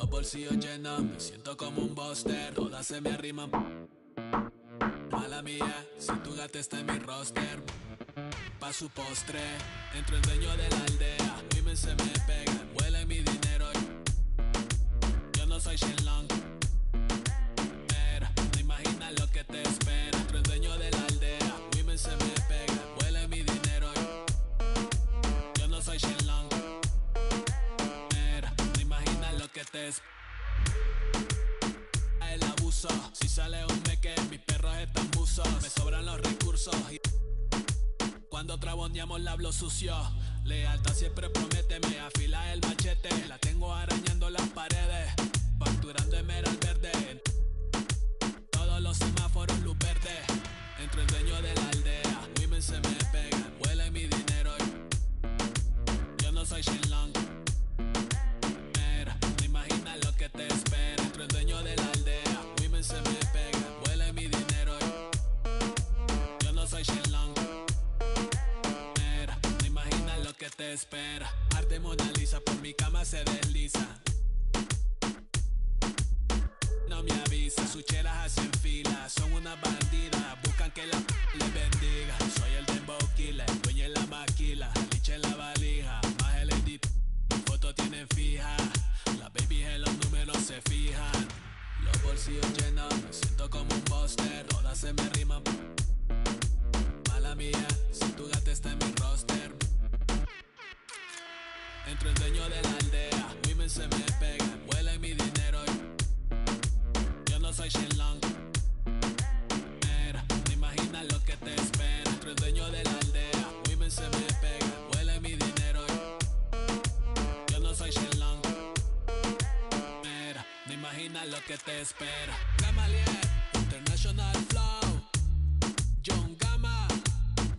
Los bolsillos llenos, me siento como un buster. Todas se me arriman. Mala mía, si tu gata está en mi roster. Pa' su postre, entro el dueño de la aldea. Women se me pegan, vuela mi dinero. Yo no soy Shenlong. Mira, no imaginas lo que te espera. Entro el dueño de la aldea. Women se me pegan, vuela mi dinero. Yo no soy Shenlong. Mira, no imaginas lo que te espera. El abuso, si sale un meque, mis perros están buzos. Me sobran los recursos y cuando traboneamos la hablo sucio. Lealtad siempre promete, me afila el machete. La tengo arañando las paredes, facturando emerald verde. Todos los semáforos luz verde. Entro el dueño de la aldea. Women se me pegan, vuela mi dinero. Yo no soy Shenlong. Mira, no imaginas lo que te espera. Entro el dueño de la aldea. Women se me pegan, vuela mi dinero. Yo no soy Shenlong. Que te espera. Arte Mona Lisa por mi cama se desliza. No me avisa, sus chelas hacen fila. Son unas bandidas, buscan que la les bendiga. Soy el dembow killer, dueño en la maquila. Liche en la valija, más el edit. Fotos tienen fija. Las babies en los números se fijan. Los bolsillos llenos, me siento como un buster. Todas se me riman. Mala mía, si tu gata está en mi roster. Entro el dueño de la aldea. Women se me pegan, vuela mi dinero. Yo no soy Shenlong. Mira, no imaginas lo que te espera. Entro el dueño de la aldea. Women se me pegan, vuela mi dinero. Yo no soy Shenlong. Mira, no imaginas lo que te espera. Gamaliel, International Flow. John Gama,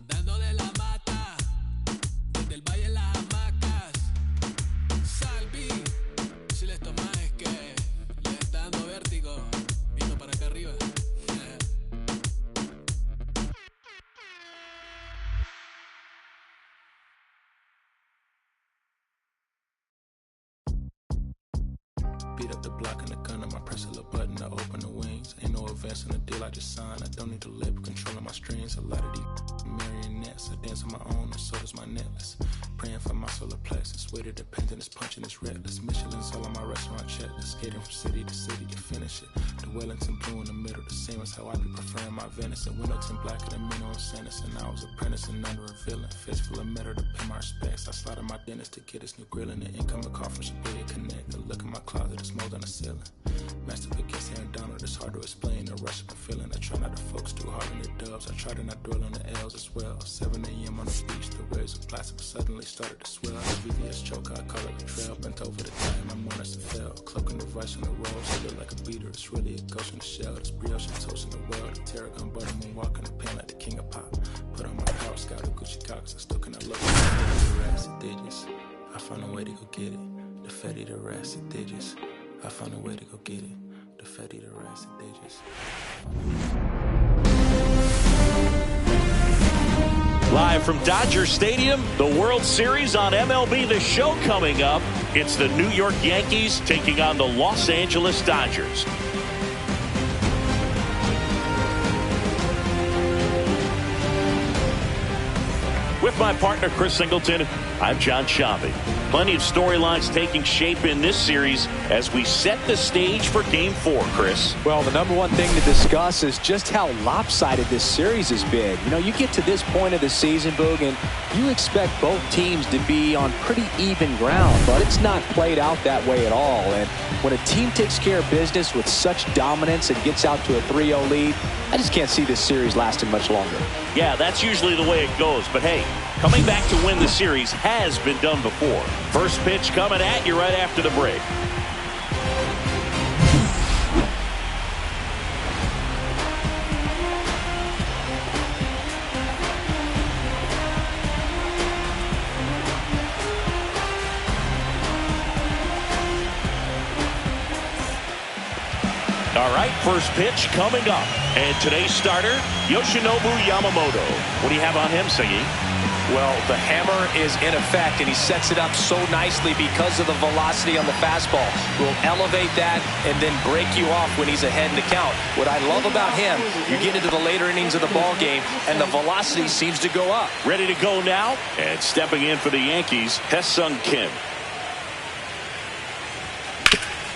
dando de la mata. Desde el Valle de las Hamacas. Salvi, si les tomas es que les está dando vértigo. Viendo para acá arriba. Beat up the block and the gun on my press a little button to open the wings. Ain't no advance in the deal I just signed. I don't need to labor controlling my strings. A lot of these marionettes. I dance on my own and so does my necklace. Praying for my solar plexus. Way to dependent is punching is reckless. Michelin's all on my restaurant checklist. Skating from city to city to finish it. The Wellington blue in the middle. The same as how I be preferring my venison. Wellington blacker than Mino and Sanderson. I was apprenticing under a villain. Fist full of metal to pay my respects. I slotted my dentist to get his new grill in the incoming call from Shabuya Connect. The look in my closet is mold on the ceiling. Master against Aaron Donald, it's hard to explain the rush I'm feeling. I try not to focus too hard on the dubs. I try to not dwell on the L's as well. 7 a.m. on the beach, the waves of plastic suddenly started to swell. The VVS choker, I call it a trail. Bent over the time, my mornings to fell. Cloaking the vice on the road, so look like a beater. It's really a ghost in the shell. This brioche and toast in the world. The tarragon butter moon walking the pan like the king of pop. Put on my power scout, the Gucci Cox. I still cannot look at the rats and digits. I found a way to go get it. The fatty, the rats and digits. I found a way to go get it. The fatty, the rats and digits. Live from Dodger Stadium, the World Series on MLB The Show coming up. It's the New York Yankees taking on the Los Angeles Dodgers. With my partner, Chris Singleton, I'm John Sciambi. Plenty of storylines taking shape in this series as we set the stage for Game 4, Chris. Well, the number one thing to discuss is just how lopsided this series has been. You know, you get to this point of the season, Boog, and you expect both teams to be on pretty even ground, but it's not played out that way at all. And when a team takes care of business with such dominance and gets out to a 3-0 lead, I just can't see this series lasting much longer. Yeah, that's usually the way it goes, but hey, coming back to win the series has been done before. First pitch coming at you right after the break. All right, first pitch coming up. And today's starter, Yoshinobu Yamamoto. What do you have on him, Siggy? Well, the hammer is in effect, and he sets it up so nicely because of the velocity on the fastball. Will elevate that and then break you off when he's ahead in the count. What I love about him, you get into the later innings of the ball game, and the velocity seems to go up. Ready to go now, and stepping in for the Yankees, Hye-Sung Kim.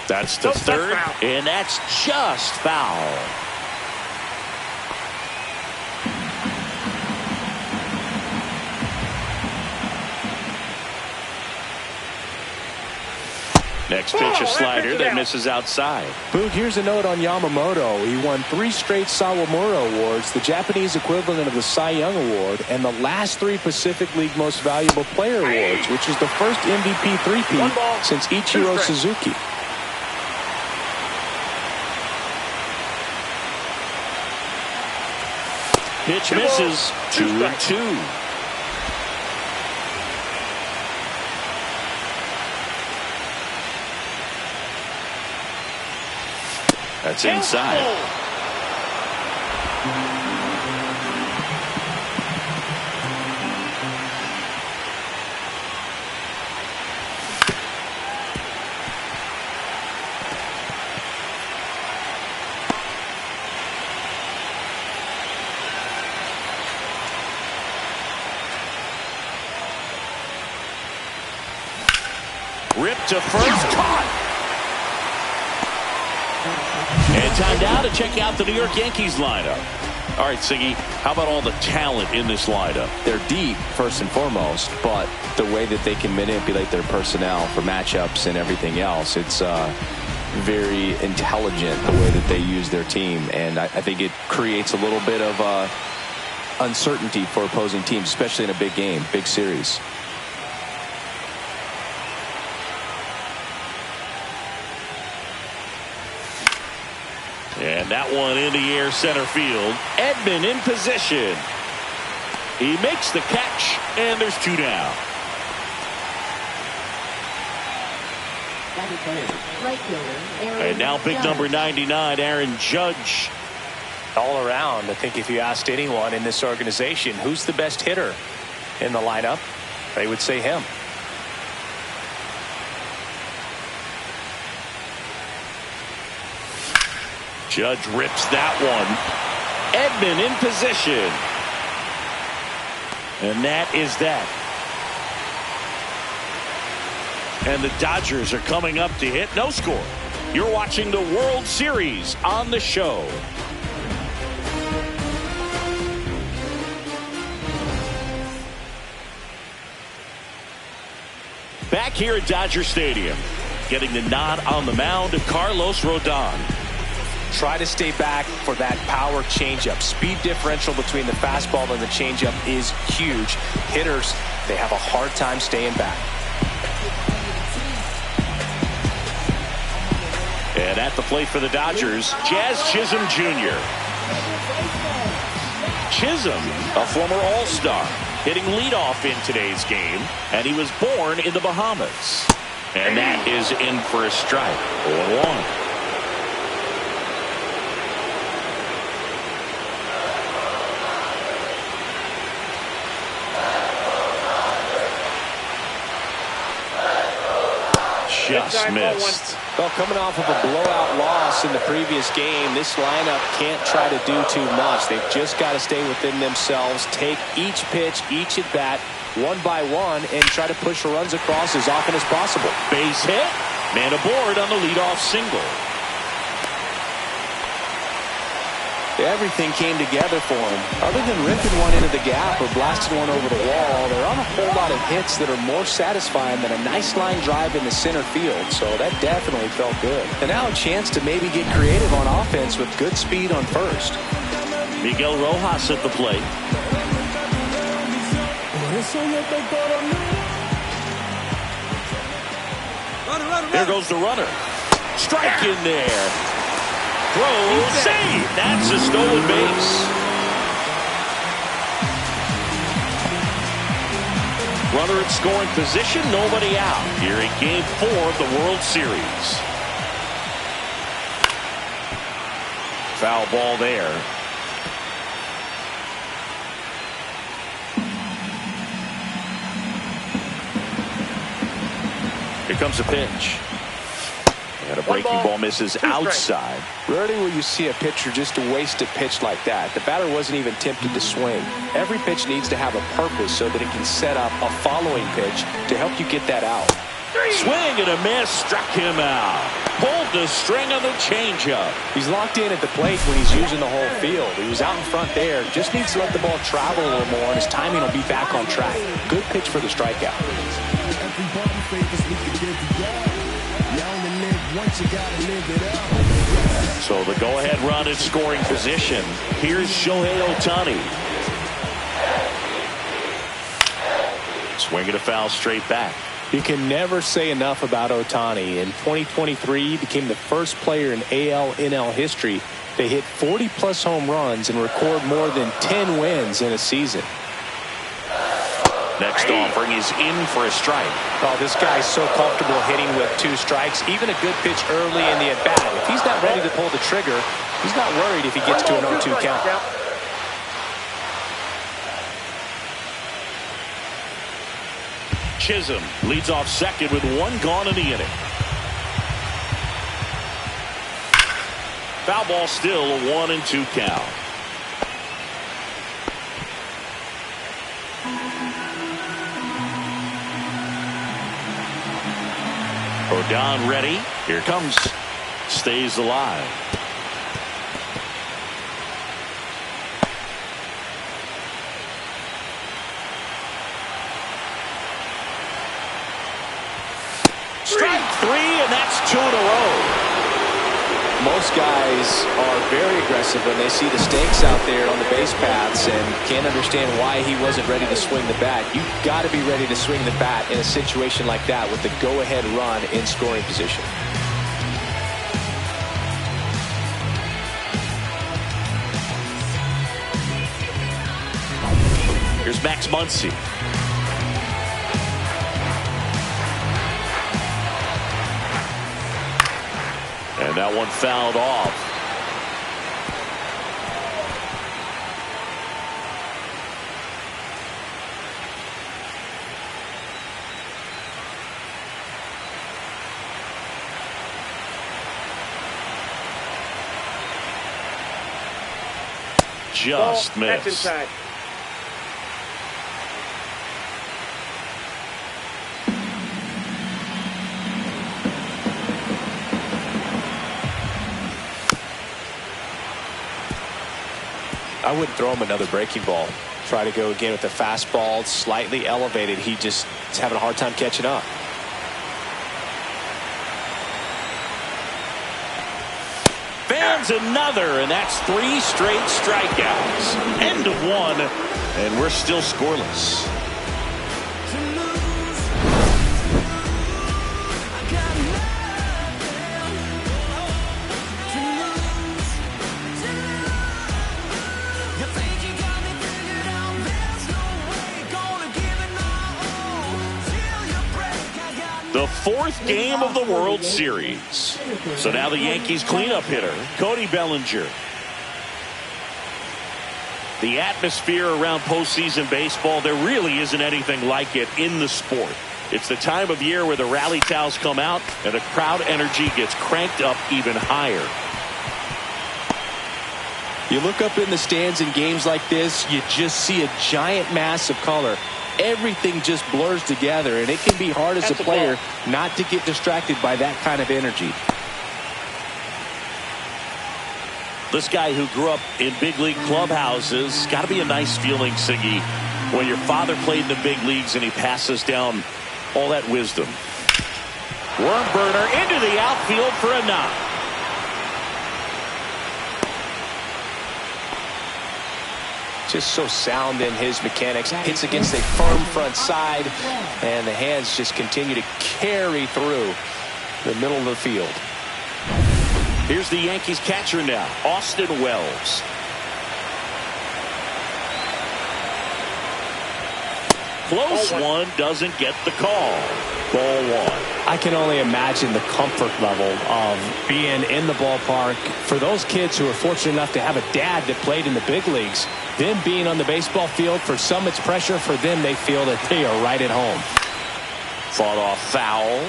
That's to third, and that's just foul. Next pitch, a slider that misses outside. Boog, here's a note on Yamamoto. He won 3 straight Sawamura Awards, the Japanese equivalent of the Cy Young Award, and the last 3 Pacific League Most Valuable Player Awards, which is the first MVP three-peat since Ichiro Suzuki. Pitch misses. 2-2. That's inside. Ripped to first, caught. And time now to check out the New York Yankees lineup. All right, Siggy, how about all the talent in this lineup? They're deep, first and foremost, but the way that they can manipulate their personnel for matchups and everything else, it's very intelligent the way that they use their team. And I think it creates a little bit of uncertainty for opposing teams, especially in a big game, big series. And that one in the air, center field. Edman in position. He makes the catch, and there's 2 down. And now big number 99, Aaron Judge. All around, I think if you asked anyone in this organization who's the best hitter in the lineup, they would say him. Judge rips that one. Edman in position. And that is that. And the Dodgers are coming up to hit. No score. You're watching the World Series on the show. Back here at Dodger Stadium, getting the nod on the mound, Carlos Rodon. Try to stay back for that power changeup. Speed differential between the fastball and the changeup is huge. Hitters, they have a hard time staying back. And at the plate for the Dodgers, Jazz Chisholm Jr. Chisholm, a former All-Star, hitting leadoff in today's game, and he was born in the Bahamas. And that is in for a strike. 0-1. Just missed. Well, coming off of a blowout loss in the previous game, this lineup can't try to do too much. They've just got to stay within themselves, take each pitch, each at bat, one by one, and try to push runs across as often as possible. Base hit, man aboard on the leadoff single. Everything came together for him. Other than ripping one into the gap or blasting one over the wall, there aren't a whole lot of hits that are more satisfying than a nice line drive in the center field, so that definitely felt good. And now a chance to maybe get creative on offense with good speed on first. Miguel Rojas at the plate. There goes the runner. Strike in there. Throw, save. That's a stolen base. Runner in scoring position, nobody out. Here in Game 4 of the World Series. Foul ball there. Here comes a pitch. And a breaking ball misses outside. Rarely will you see a pitcher just waste a pitch like that. The batter wasn't even tempted to swing. Every pitch needs to have a purpose so that it can set up a following pitch to help you get that out. Swing and a miss, struck him out. Pulled the string on the changeup. He's locked in at the plate when he's using the whole field. He was out in front there. Just needs to let the ball travel a little more, and his timing will be back on track. Good pitch for the strikeout. So the go-ahead run in scoring position. Here's Shohei Ohtani. Swinging a foul straight back. You can never say enough about Ohtani. In 2023, he became the first player in AL/NL history to hit 40-plus home runs and record more than 10 wins in a season. Next offering is in for a strike. Oh, this guy's so comfortable hitting with 2 strikes. Even a good pitch early in the at-bat. If he's not ready to pull the trigger, he's not worried if he gets to an 0-2 count. Chisholm leads off second with 1 gone in the inning. Foul ball, still a 1-2 count. Rodon ready. Here comes. Stays alive. Strike 3, and that's 2 in a row. Most guys are very aggressive when they see the stakes out there on the base paths and can't understand why he wasn't ready to swing the bat. You've got to be ready to swing the bat in a situation like that with the go-ahead run in scoring position. Here's Max Muncy. And that one fouled off. Just missed. That's inside. I wouldn't throw him another breaking ball. Try to go again with the fastball slightly elevated. He just is having a hard time catching up. Fans another, and that's 3 straight strikeouts. End of 1, and we're still scoreless. The 4th game of the World Series. So now the Yankees cleanup hitter, Cody Bellinger. The atmosphere around postseason baseball, there really isn't anything like it in the sport. It's the time of year where the rally towels come out and the crowd energy gets cranked up even higher. You look up in the stands in games like this, you just see a giant mass of color. Everything just blurs together, and it can be hard as a player not to get distracted by that kind of energy. This guy who grew up in big league clubhouses, got to be a nice feeling, Siggy, when your father played in the big leagues and he passes down all that wisdom. Worm burner into the outfield for a knock. Just so sound in his mechanics. Hits against a firm front side, and the hands just continue to carry through the middle of the field. Here's the Yankees catcher now, Austin Wells. Close one, doesn't get the call. Ball 1. I can only imagine the comfort level of being in the ballpark for those kids who are fortunate enough to have a dad that played in the big leagues. Them being on the baseball field, for some it's pressure. For them, they feel that they are right at home. Fought off foul.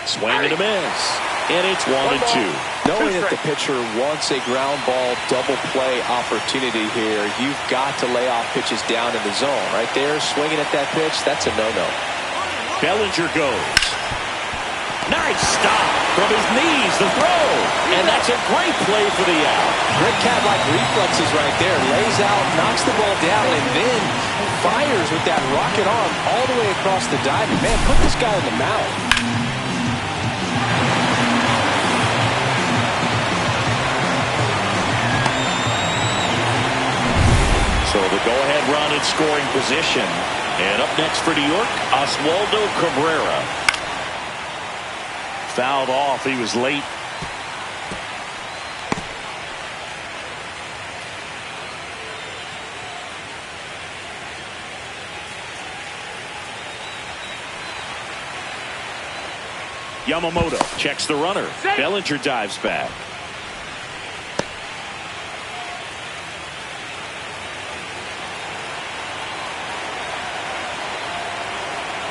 Swing and a miss. And it's 1-2. Knowing that the pitcher wants a ground ball double play opportunity here, you've got to lay off pitches down in the zone. Right there, swinging at that pitch, that's a no-no. Bellinger goes. Nice stop from his knees, the throw. And that's a great play for the out. Great cat-like reflexes right there. Lays out, knocks the ball down, and then fires with that rocket arm all the way across the diamond. Man, put this guy in the mound. So the go-ahead run in scoring position. And up next for New York, Oswaldo Cabrera. Fouled off. He was late. Yamamoto checks the runner. Bellinger dives back.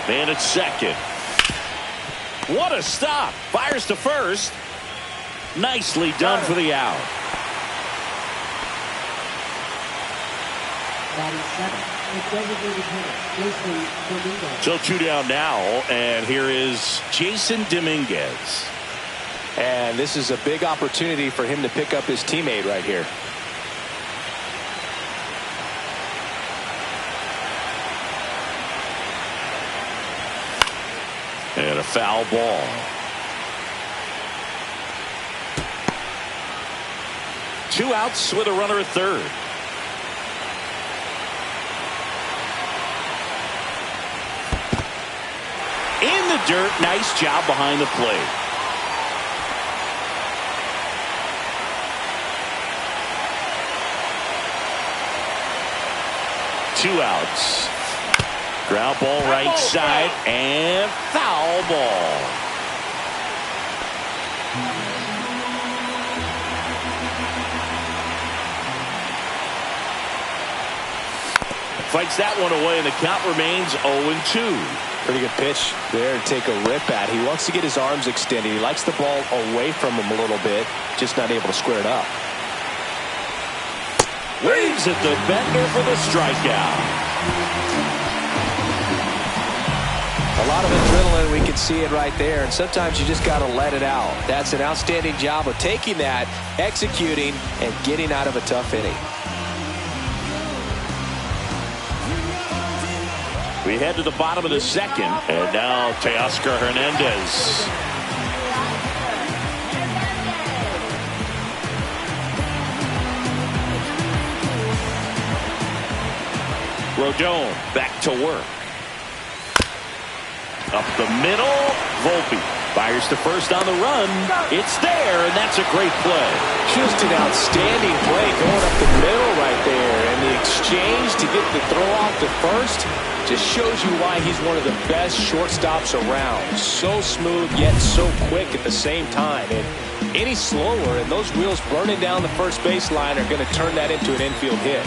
Man at second. What a stop. Fires to first. Nicely done for the out. So 2 down now, and here is Jason Dominguez. And this is a big opportunity for him to pick up his teammate right here. And a foul ball. Two outs with a runner at third. In the dirt. Nice job behind the plate. Two outs. Ground ball right side and foul ball. Fights that one away, and the count remains 0-2. Pretty good pitch there to take a rip at. He wants to get his arms extended. He likes the ball away from him a little bit, just not able to square it up. Waves at the bender for the strikeout. A lot of adrenaline, we can see it right there, and sometimes you just got to let it out. That's an outstanding job of taking that, executing, and getting out of a tough inning. We head to the bottom of the second, and now Teoscar Hernandez. Rodon back to work. Up the middle, Volpe fires to first on the run. It's there, and that's a great play. Just an outstanding play going up the middle right there, and the exchange to get the throw off to first just shows you why he's one of the best shortstops around. So smooth, yet so quick at the same time. And any slower, and those wheels burning down the first baseline are going to turn that into an infield hit.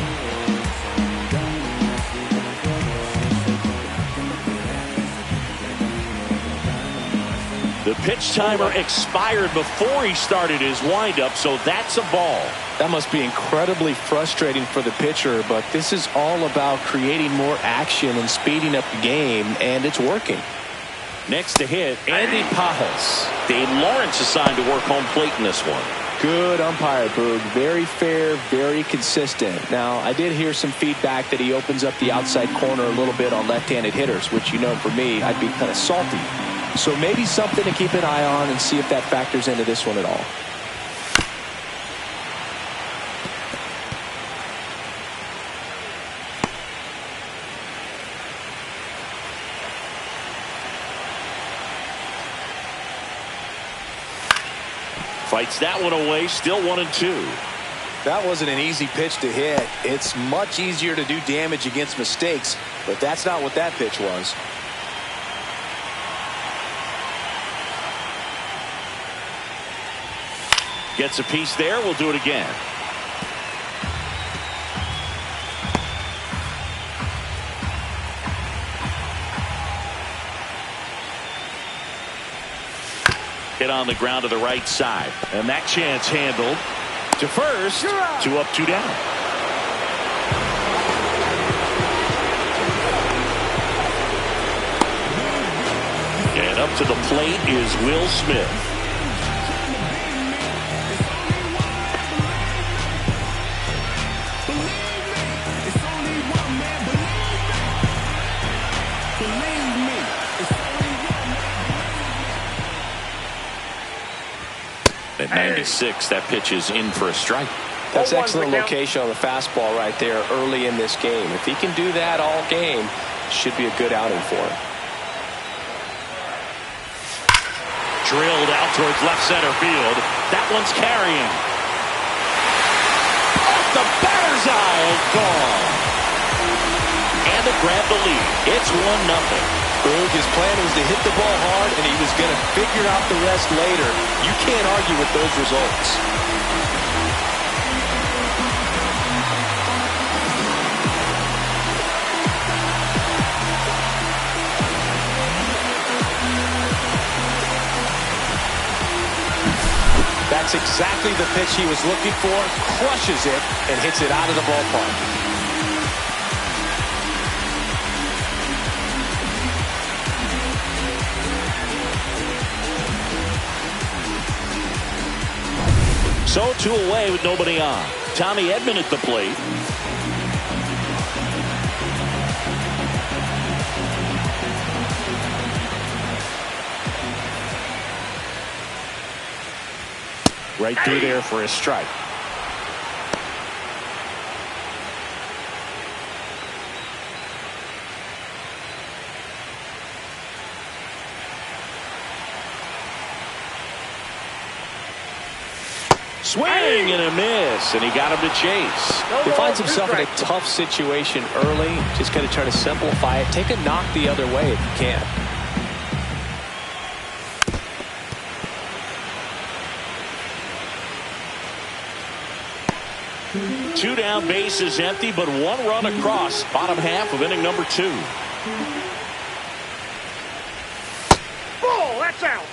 The pitch timer expired before he started his windup, so that's a ball. That must be incredibly frustrating for the pitcher, but this is all about creating more action and speeding up the game, and it's working. Next to hit, Andy Pajas. Dave Lawrence assigned to work home plate in this one. Good umpire, Boog. Very fair, very consistent. Now, I did hear some feedback that he opens up the outside corner a little bit on left-handed hitters, which, you know, for me, I'd be kind of salty. So maybe something to keep an eye on and see if that factors into this one at all. Fights that one away, still 1-2. That wasn't an easy pitch to hit. It's much easier to do damage against mistakes, but that's not what that pitch was. Gets a piece there. We'll do it again. Hit on the ground to the right side. And that chance handled to first. 2 up, 2 down. And up to the plate is Will Smith. At 96, that pitch is in for a strike. That's excellent location on the fastball right there early in this game. If he can do that all game, should be a good outing for him. Drilled out towards left center field. That one's carrying. Off the batter's eye, gone. And to grab the lead. It's 1-0. His plan was to hit the ball hard, and he was going to figure out the rest later. You can't argue with those results. That's exactly the pitch he was looking for. Crushes it and hits it out of the ballpark. So 2 away with nobody on. Tommy Edman at the plate. Right through there for a strike. Swing and a miss, and he got him to chase. He finds himself in a tough situation early. Just got to try to simplify it. Take a knock the other way if you can. Two down, base is empty, but 1 run across. Bottom half of inning number 2. Ball, that's out.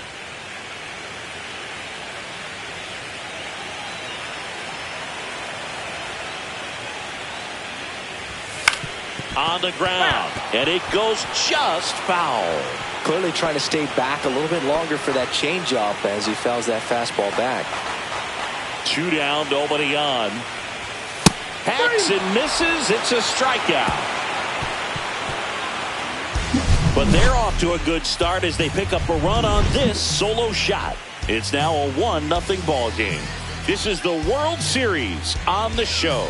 On the ground, and it goes just foul. Clearly trying to stay back a little bit longer for that changeup as he fouls that fastball back. 2 down, nobody on. Hacks and misses. It's a strikeout. But they're off to a good start as they pick up a run on this solo shot. It's now a 1-0 ball game. This is the World Series on the show.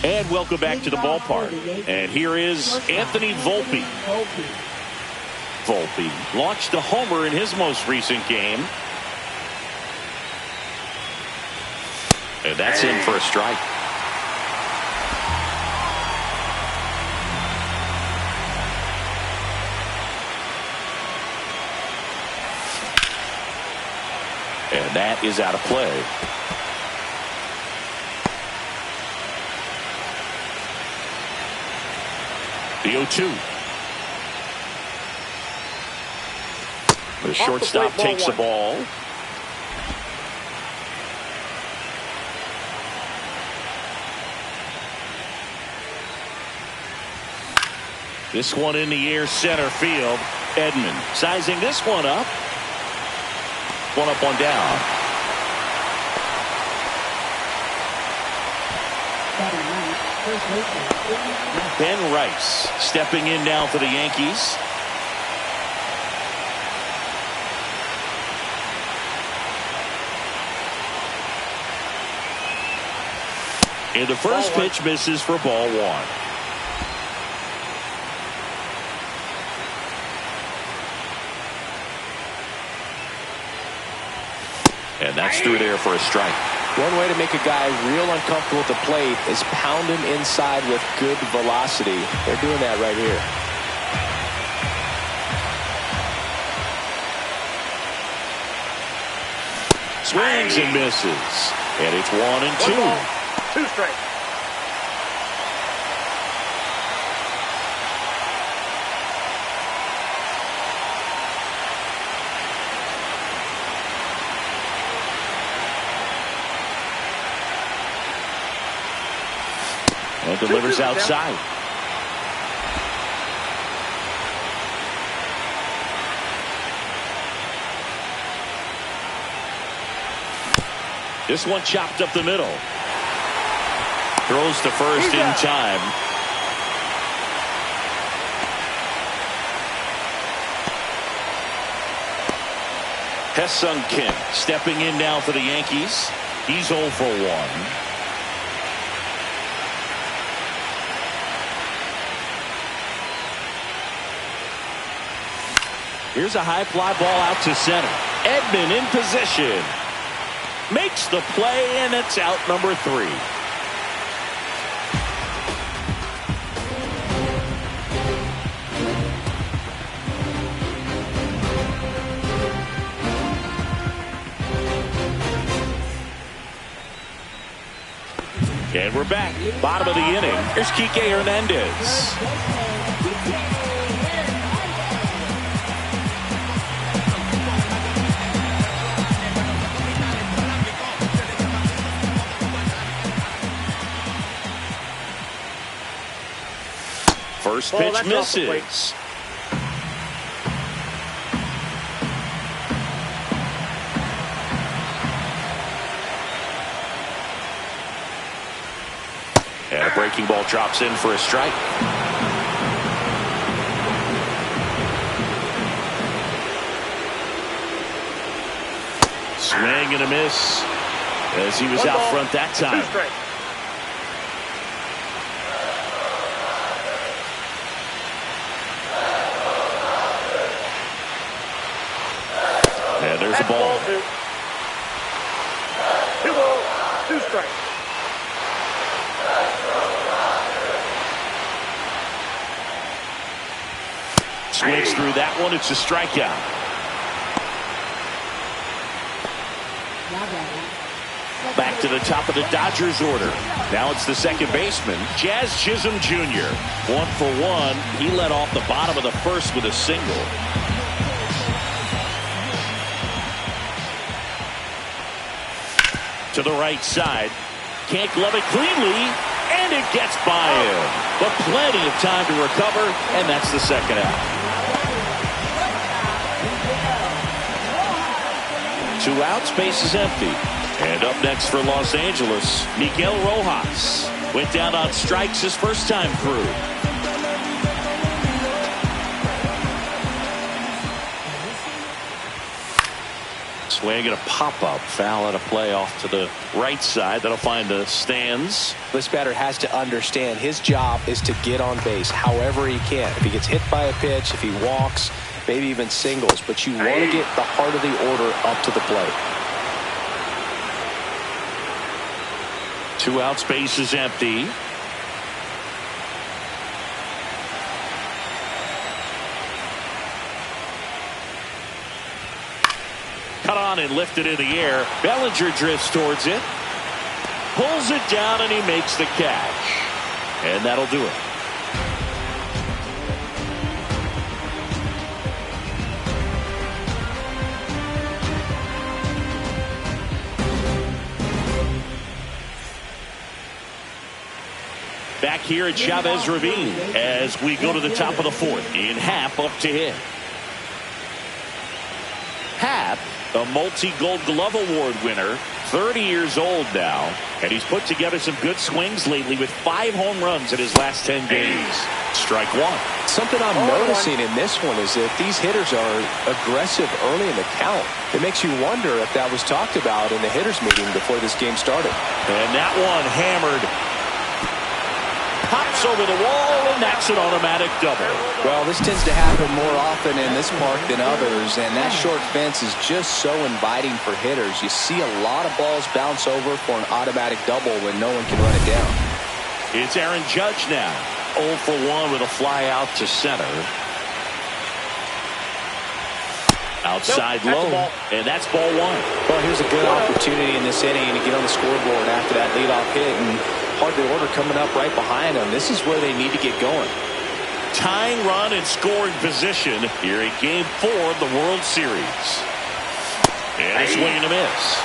And welcome back to the ballpark. And here is Anthony Volpe. Volpe launched a homer in his most recent game. And that's in for a strike. And that is out of play. The 0-2. The shortstop takes the ball. This one in the air, center field. Edman sizing this one up. 1 up, 1 down. Ben Rice stepping in now for the Yankees. And the first pitch misses for ball 1. And that's through there for a strike. One way to make a guy real uncomfortable at the plate is pound him inside with good velocity. They're doing that right here. Swings and misses. And it's 1-2. 2 strikes. And delivers outside. This one chopped up the middle. Throws to first in time. Ha-Seong Kim stepping in now for the Yankees. He's 0 for 1. Here's a high fly ball out to center. Edman in position. Makes the play, and it's out number 3. And we're back. Bottom of the inning. Here's Kike Hernandez. First pitch misses. And a breaking ball drops in for a strike. Swing and a miss as he was out front that time. And there's a ball. 2 balls, 2 strikes. Swings through that one. It's a strikeout. Back to the top of the Dodgers order. Now it's the second baseman, Jazz Chisholm Jr. 1 for 1. He led off the bottom of the first with a single. To the right side. Can't glove it cleanly. And it gets by him. But plenty of time to recover. And that's the second out. 2 outs, base is empty. And up next for Los Angeles, Miguel Rojas. Went down on strikes his first time through. Swing and a pop-up. Foul at a play off to the right side. That'll find the stands. This batter has to understand his job is to get on base however he can. If he gets hit by a pitch, if he walks, maybe even singles, but you want to get the heart of the order up to the plate. 2 outs, base is empty. Cut on and lifted in the air. Bellinger drifts towards it. Pulls it down and he makes the catch. And that'll do it. Back here at Chavez Ravine as we go to the top of the 4th. In Happ up to hit. Happ, a multi-Gold Glove Award winner, 30 years old now, and he's put together some good swings lately with 5 home runs in his last 10 games. Strike 1. Something I'm noticing in this one is that these hitters are aggressive early in the count. It makes you wonder if that was talked about in the hitters meeting before this game started. And that one hammered. Pops over the wall, and that's an automatic double. Well, this tends to happen more often in this park than others, and that short fence is just so inviting for hitters. You see a lot of balls bounce over for an automatic double when no one can run it down. It's Aaron Judge now. 0 for 1 with a fly out to center. Outside low, and that's ball 1. Well, here's a good opportunity in this inning to get on the scoreboard after that leadoff hit, and part of the order coming up right behind them. This is where they need to get going. Tying run and scoring position here in Game 4 of the World Series. And a swing and a miss.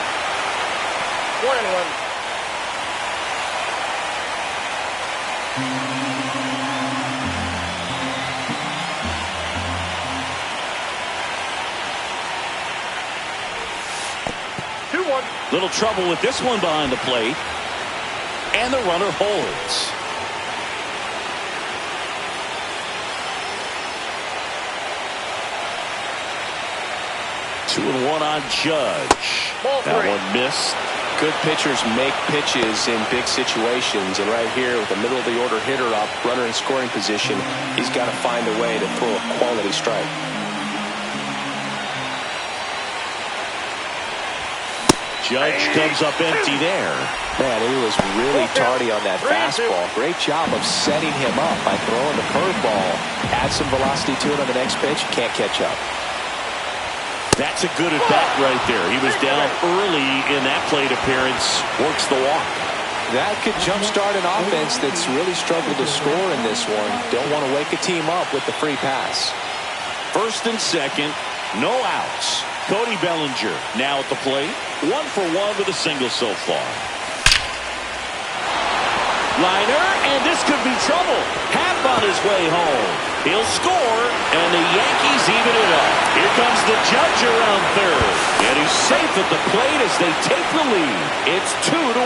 1-1. Little trouble with this one behind the plate. And the runner holds. Two and one on Judge. That one missed. Good pitchers make pitches in big situations, and right here with the middle of the order hitter up, runner in scoring position, he's got to find a way to throw a quality strike. Judge comes up empty there. Man, he was really tardy on that fastball. Great job of setting him up by throwing the curveball. Add some velocity to it on the next pitch, can't catch up. That's a good at bat right there. He was down early in that plate appearance. Works the walk. That could jumpstart an offense that's really struggled to score in this one. Don't want to wake a team up with the free pass. First and second, no outs. Cody Bellinger now at the plate. 1 for 1 with a single so far. Liner, and this could be trouble. Half on his way home. He'll score, and the Yankees even it up. Here comes the Judge around third. And he's safe at the plate as they take the lead. It's 2-1.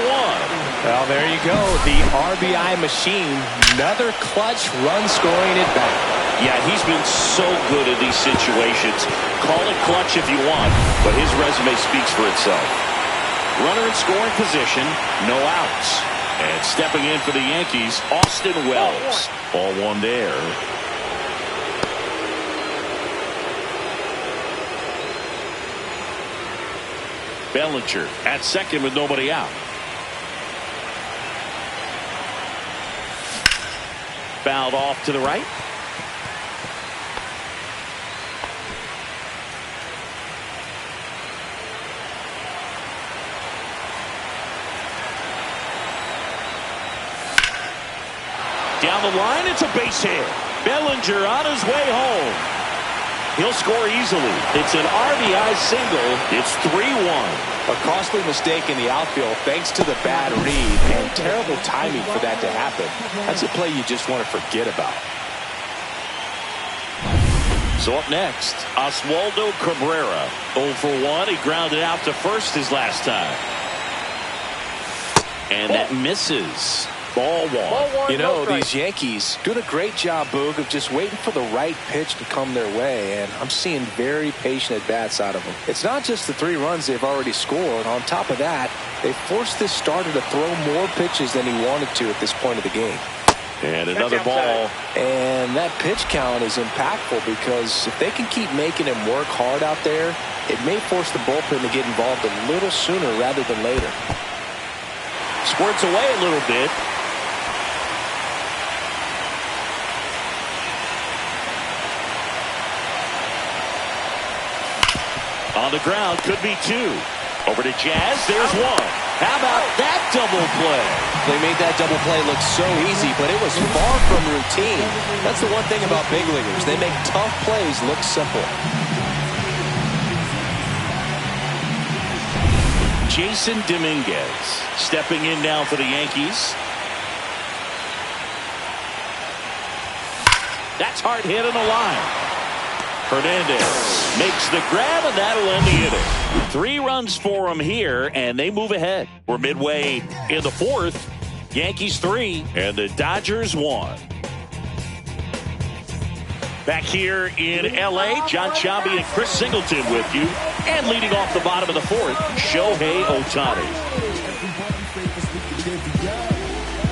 Well, there you go. The RBI machine. Another clutch run-scoring at bat. Yeah, he's been so good in these situations. Call it clutch if you want, but his resume speaks for itself. Runner in scoring position, no outs. And stepping in for the Yankees, Austin Wells. Ball one there. Bellinger at second with nobody out. Fouled off to the right. Down the line, it's a base hit. Bellinger on his way home. He'll score easily. It's an RBI single. It's 3-1. A costly mistake in the outfield thanks to the bad read and terrible timing for that to happen. That's a play you just want to forget about. So up next, Oswaldo Cabrera. 0 for 1. He grounded out to first his last time. And that misses. Ball one. You know, these Yankees doing a great job, Boog, of just waiting for the right pitch to come their way, and I'm seeing very patient at-bats out of them. It's not just the 3 runs they've already scored. On top of that, they forced this starter to throw more pitches than he wanted to at this point of the game. And another ball. And that pitch count is impactful because if they can keep making him work hard out there, it may force the bullpen to get involved a little sooner rather than later. Squirts away a little bit. On the ground, could be 2. Over to Jazz, there's 1. How about that double play? They made that double play look so easy, but it was far from routine. That's the one thing about big leaguers. They make tough plays look simple. Jason Dominguez stepping in now for the Yankees. That's hard hit on the line. Hernandez makes the grab, and that'll end the inning. 3 runs for him here, and they move ahead. We're midway in the 4th. Yankees 3, and the Dodgers 1. Back here in L.A., John Sciambi and Chris Singleton with you. And leading off the bottom of the 4th, Shohei Ohtani.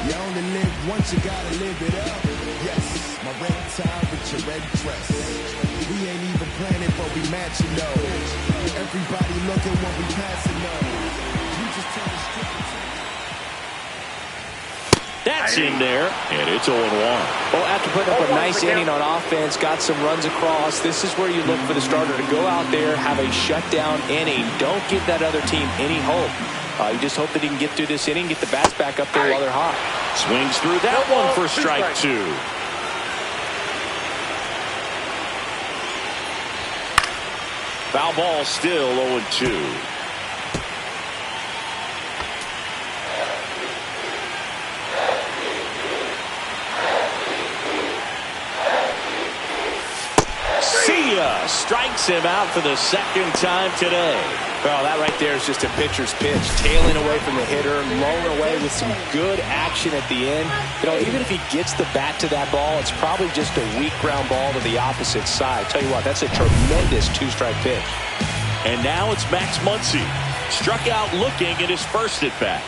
You only live once, you gotta live it up. Yes, my red tie with your red dress. We ain't even planning, but we matching those. Everybody looking when we passing those. You just tell the stripper. That's in there, and it's 0-1. Well, after putting up a nice inning on offense, got some runs across, this is where you look for the starter to go out there, have a shutdown inning. Don't give that other team any hope. You just hope that he can get through this inning, get the bats back up there while they're hot. Swings through that one for strike 2. Foul ball, still 0-2. Strikes him out for the second time today. Well, that right there is just a pitcher's pitch. Tailing away from the hitter, lowing away with some good action at the end. You know, even if he gets the bat to that ball, it's probably just a weak ground ball to the opposite side. Tell you what, that's a tremendous two-strike pitch. And now it's Max Muncy. Struck out looking at his first at-bat.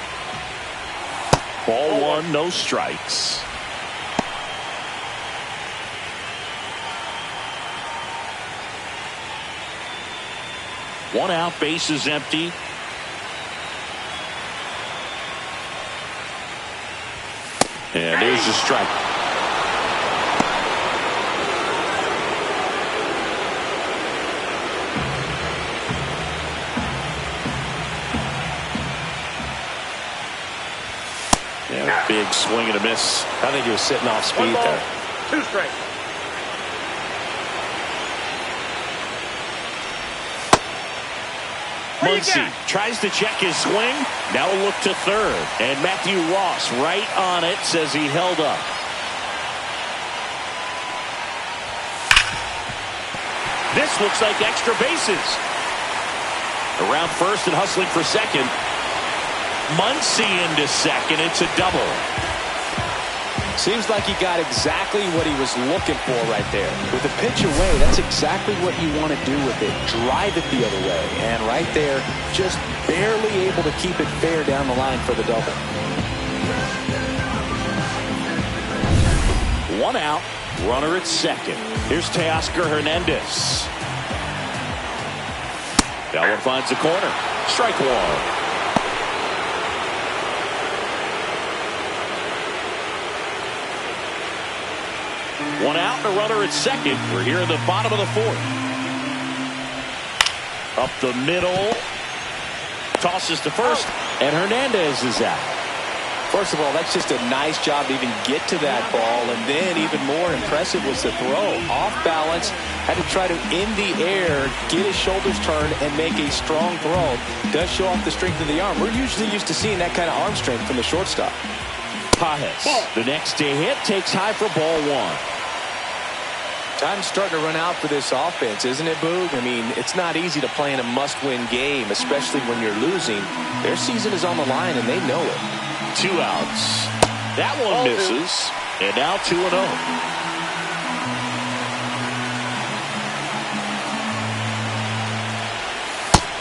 Ball one, no strikes. One out, base is empty. And there's a strike. Yeah, big swing and a miss. I think he was sitting off speed there. 2 strikes. Muncy tries to check his swing. Now a look to third. And Matthew Ross right on it, says he held up. This looks like extra bases. Around first and hustling for second. Muncy into second. It's a double. Seems like he got exactly what he was looking for right there. With the pitch away, that's exactly what you want to do with it. Drive it the other way. And right there, just barely able to keep it fair down the line for the double. One out, runner at second. Here's Teoscar Hernandez. That one finds the corner. Strike one. One out and a runner at second. We're here in the bottom of the fourth. Up the middle. Tosses to first. And Hernandez is out. First of all, that's just a nice job to even get to that ball. And then even more impressive was the throw. Off balance. Had to try to, in the air, get his shoulders turned and make a strong throw. Does show off the strength of the arm. We're usually used to seeing that kind of arm strength from the shortstop. Pages, the next to hit, takes high for ball one. Time's starting to run out for this offense, isn't it, Boog? I mean, it's not easy to play in a must-win game, especially when you're losing. Their season is on the line, and they know it. 2 outs. That one misses. And now 2-0.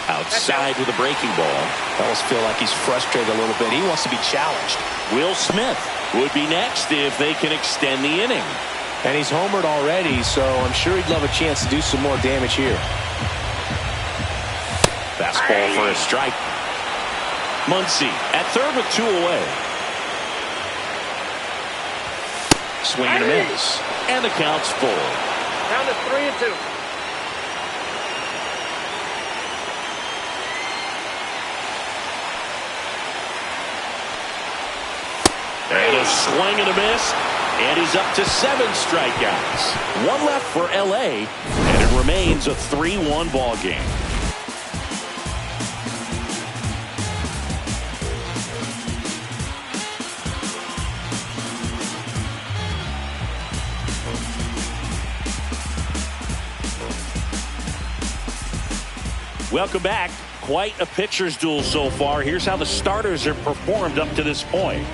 Outside with a breaking ball. I almost feel like he's frustrated a little bit. He wants to be challenged. Will Smith would be next if they can extend the inning. And he's homered already, so I'm sure he'd love a chance to do some more damage here. Fastball for a strike. Muncy at third with 2 away. Swing and a miss. And the count's full. Down to 3-2. And a swing and a miss. And he's up to 7 strikeouts. 1 left for L.A. And it remains a 3-1 ball game. Welcome back. Quite a pitcher's duel so far. Here's how the starters have performed up to this point.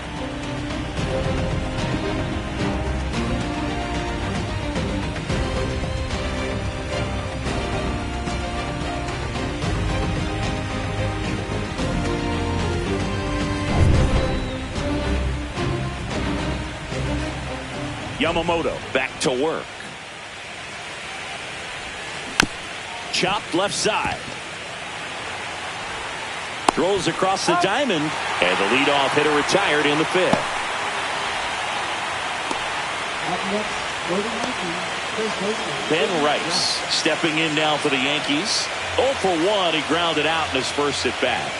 Yamamoto back to work. Chopped left side. Throws across the diamond. And the leadoff hitter retired in the 5th. Ben Rice stepping in now for the Yankees. 0 for 1. He grounded out in his first at bat.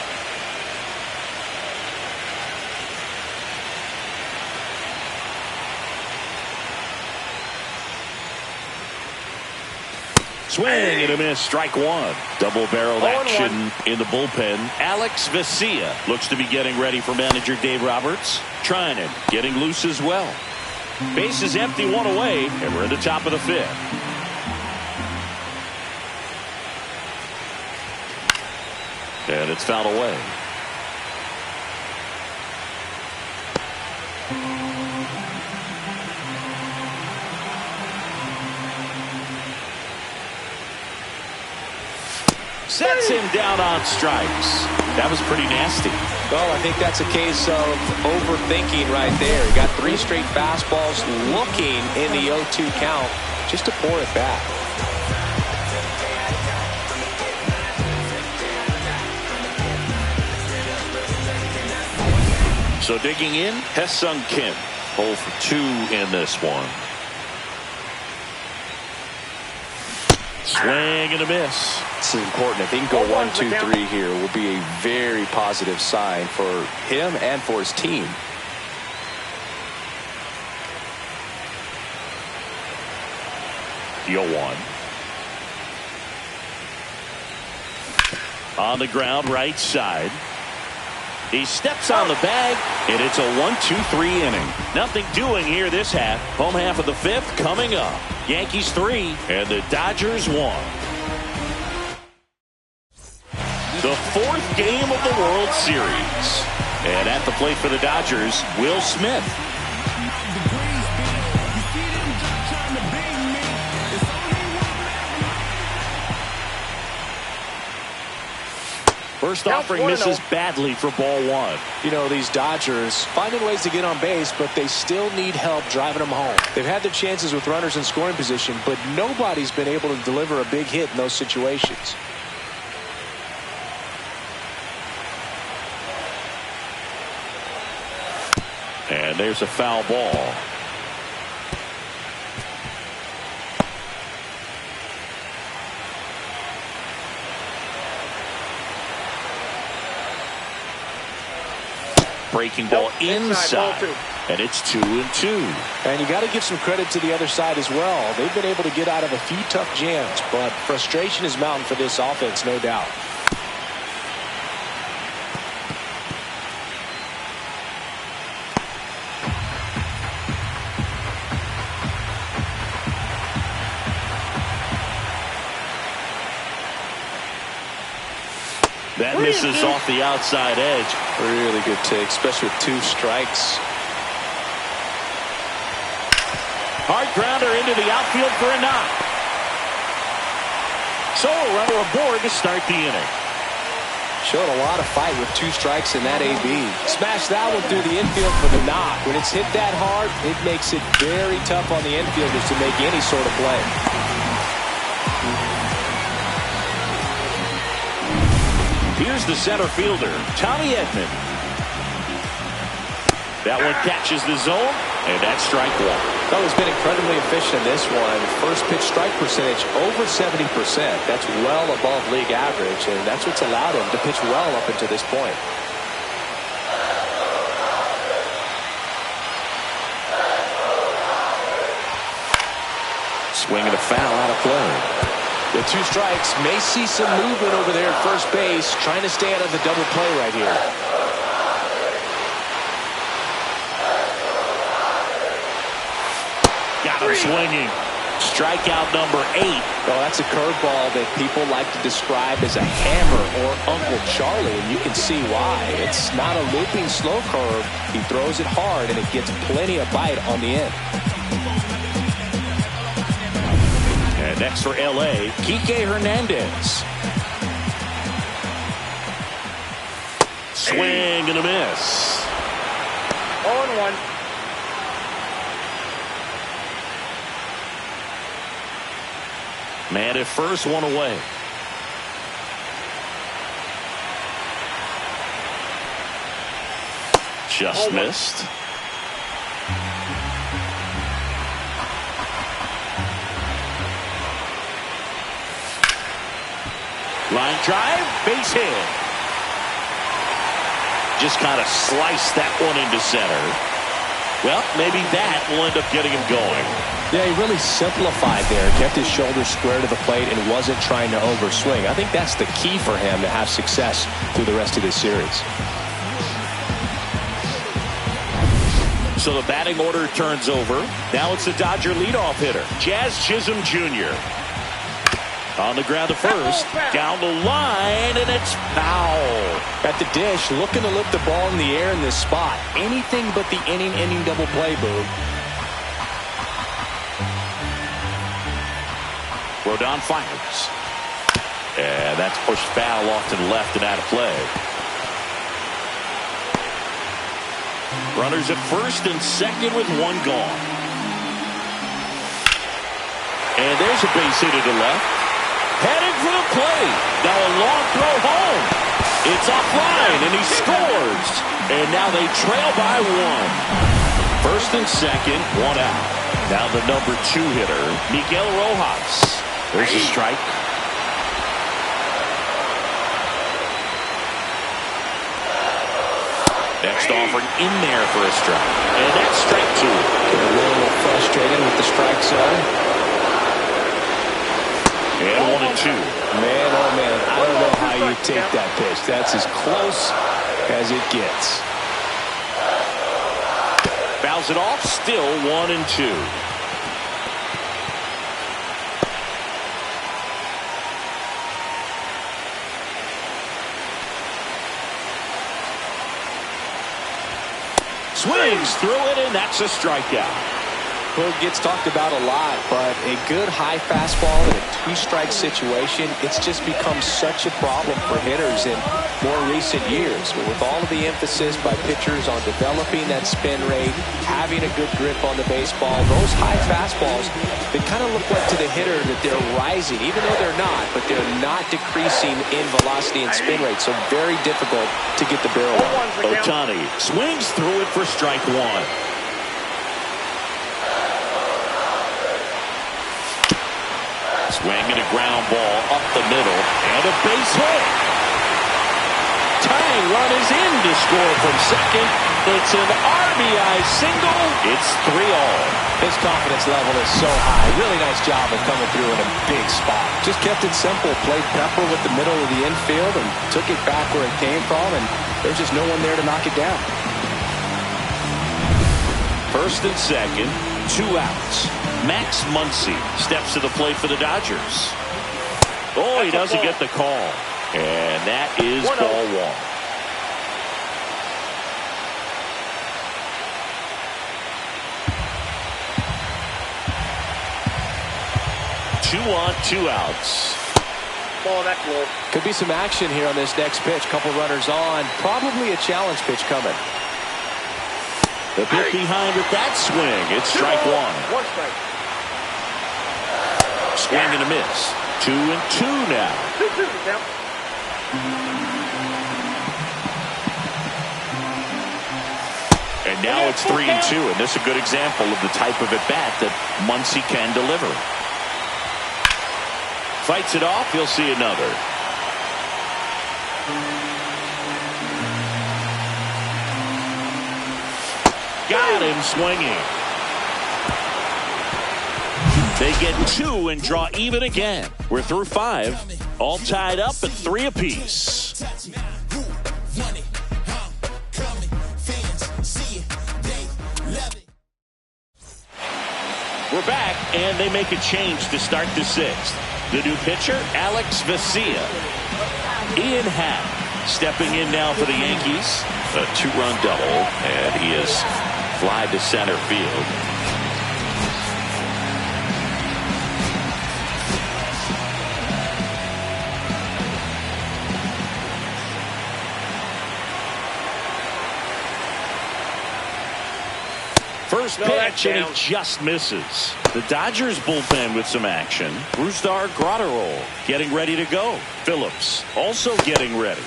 Swing and a miss, strike 1. Double-barreled action in the bullpen. Alex Vesia looks to be getting ready for manager Dave Roberts. Treinen getting loose as well. Base is empty, 1 away, and we're in the top of the 5th. it's fouled away. Sets him down on strikes. That was pretty nasty. Well, I think that's a case of overthinking right there. He got 3 straight fastballs looking in the 0-2 count just to pour it back. So digging in, Ha-Seong Kim, 0 for 2 in this one. Swing and a miss. This is important. If he can go 1, 2, 3 here, will be a very positive sign for him and for his team. Deal 1. On the ground, right side. He steps on the bag, and it's a 1-2-3 inning. Nothing doing here this half. Home half of the 5th coming up. Yankees 3 and the Dodgers 1. The 4th game of the World Series. And at the plate for the Dodgers, Will Smith. First offering misses badly for ball 1. You know, these Dodgers finding ways to get on base, but they still need help driving them home. They've had their chances with runners in scoring position, but nobody's been able to deliver a big hit in those situations. And there's a foul ball. Breaking ball inside, and it's 2-2. And you got to give some credit to the other side as well. They've been able to get out of a few tough jams, but frustration is mounting for this offense, no doubt. That misses off the outside edge. Really good take, especially with 2 strikes. Hard grounder into the outfield for a knock. So a runner aboard to start the inning. Showed a lot of fight with 2 strikes in that AB. Smashed that one through the infield for the knock. When it's hit that hard, it makes it very tough on the infielders to make any sort of play. Here's the center fielder, Tommy Edman. That one catches the zone, and that's strike 1. Well, he's been incredibly efficient in this one. First pitch strike percentage over 70%. That's well above league average, and that's what's allowed him to pitch well up until this point. Swing and a foul out of play. The 2 strikes may see some movement over there at first base, trying to stay out of the double play right here. Got him swinging. Strikeout number 8. Well, that's a curveball that people like to describe as a hammer or Uncle Charlie, and you can see why. It's not a looping slow curve. He throws it hard, and it gets plenty of bite on the end. And next for L.A., Kike Hernandez. Swing and a miss. 0-1. Man at first, 1 away. Just missed. Line drive, base hit. Just kind of sliced that one into center. Well, maybe that will end up getting him going. Yeah, he really simplified there. Kept his shoulders square to the plate and wasn't trying to overswing. I think that's the key for him to have success through the rest of this series. So the batting order turns over. Now it's the Dodger leadoff hitter, Jazz Chisholm Jr. On the ground to first. Down the line, and it's foul. At the dish, looking to lift the ball in the air in this spot. Anything but the inning-ending double play, Boog. Rodon fires. And that's pushed foul off to the left and out of play. Runners at first and second with one gone. And there's a base hit to the left. Heading for the plate. Now a long throw home. It's offline, and he scores. And now they trail by one. First and second, one out. Now the number 2 hitter, Miguel Rojas. There's a strike. Next offering in there for a strike. And that's strike 2. A little frustrated with the strike zone. And 1 and 2. Man, oh man, I don't know how you take that pitch. That's as close as it gets. Fouls it off, still 1 and 2. Swings through it, and that's a strikeout. Boog gets talked about a lot, but a good high fastball in a 2-strike situation, it's just become such a problem for hitters in more recent years. With all of the emphasis by pitchers on developing that spin rate, having a good grip on the baseball, those high fastballs, they kind of look like to the hitter that they're rising, even though they're not, but they're not decreasing in velocity and spin rate, so very difficult to get the barrel on. Ohtani swings through it for strike 1. Swinging a ground ball up the middle, and a base hit. Tying run is in to score from second. It's an RBI single. It's 3-all. His confidence level is so high. Really nice job of coming through in a big spot. Just kept it simple. Played pepper with the middle of the infield and took it back where it came from, and there's just no one there to knock it down. First and second, 2 outs. Max Muncy steps to the plate for the Dodgers. Oh, he doesn't get the call. And that is ball 1. Two on, 2 outs. Ball that close. Could be some action here on this next pitch. Couple runners on. Probably a challenge pitch coming. The bit behind with that swing. It's strike 1. 1 strike. Swing and a miss. 2 and 2 now. 2-2 now. And now it's 3 and 2, and this is a good example of the type of at-bat that Muncy can deliver. Fights it off. He'll see another. Got him swinging. They get 2 and draw even again. We're through 5. All tied up at 3 apiece. We're back, and they make a change to start the 6th. The new pitcher, Alex Vesia. Ian Happ stepping in now for the Yankees. A 2-run double, and he is fly to center field. First pitch, and he just misses. The Dodgers bullpen with some action. Brusdar Graterol getting ready to go. Phillips also getting ready.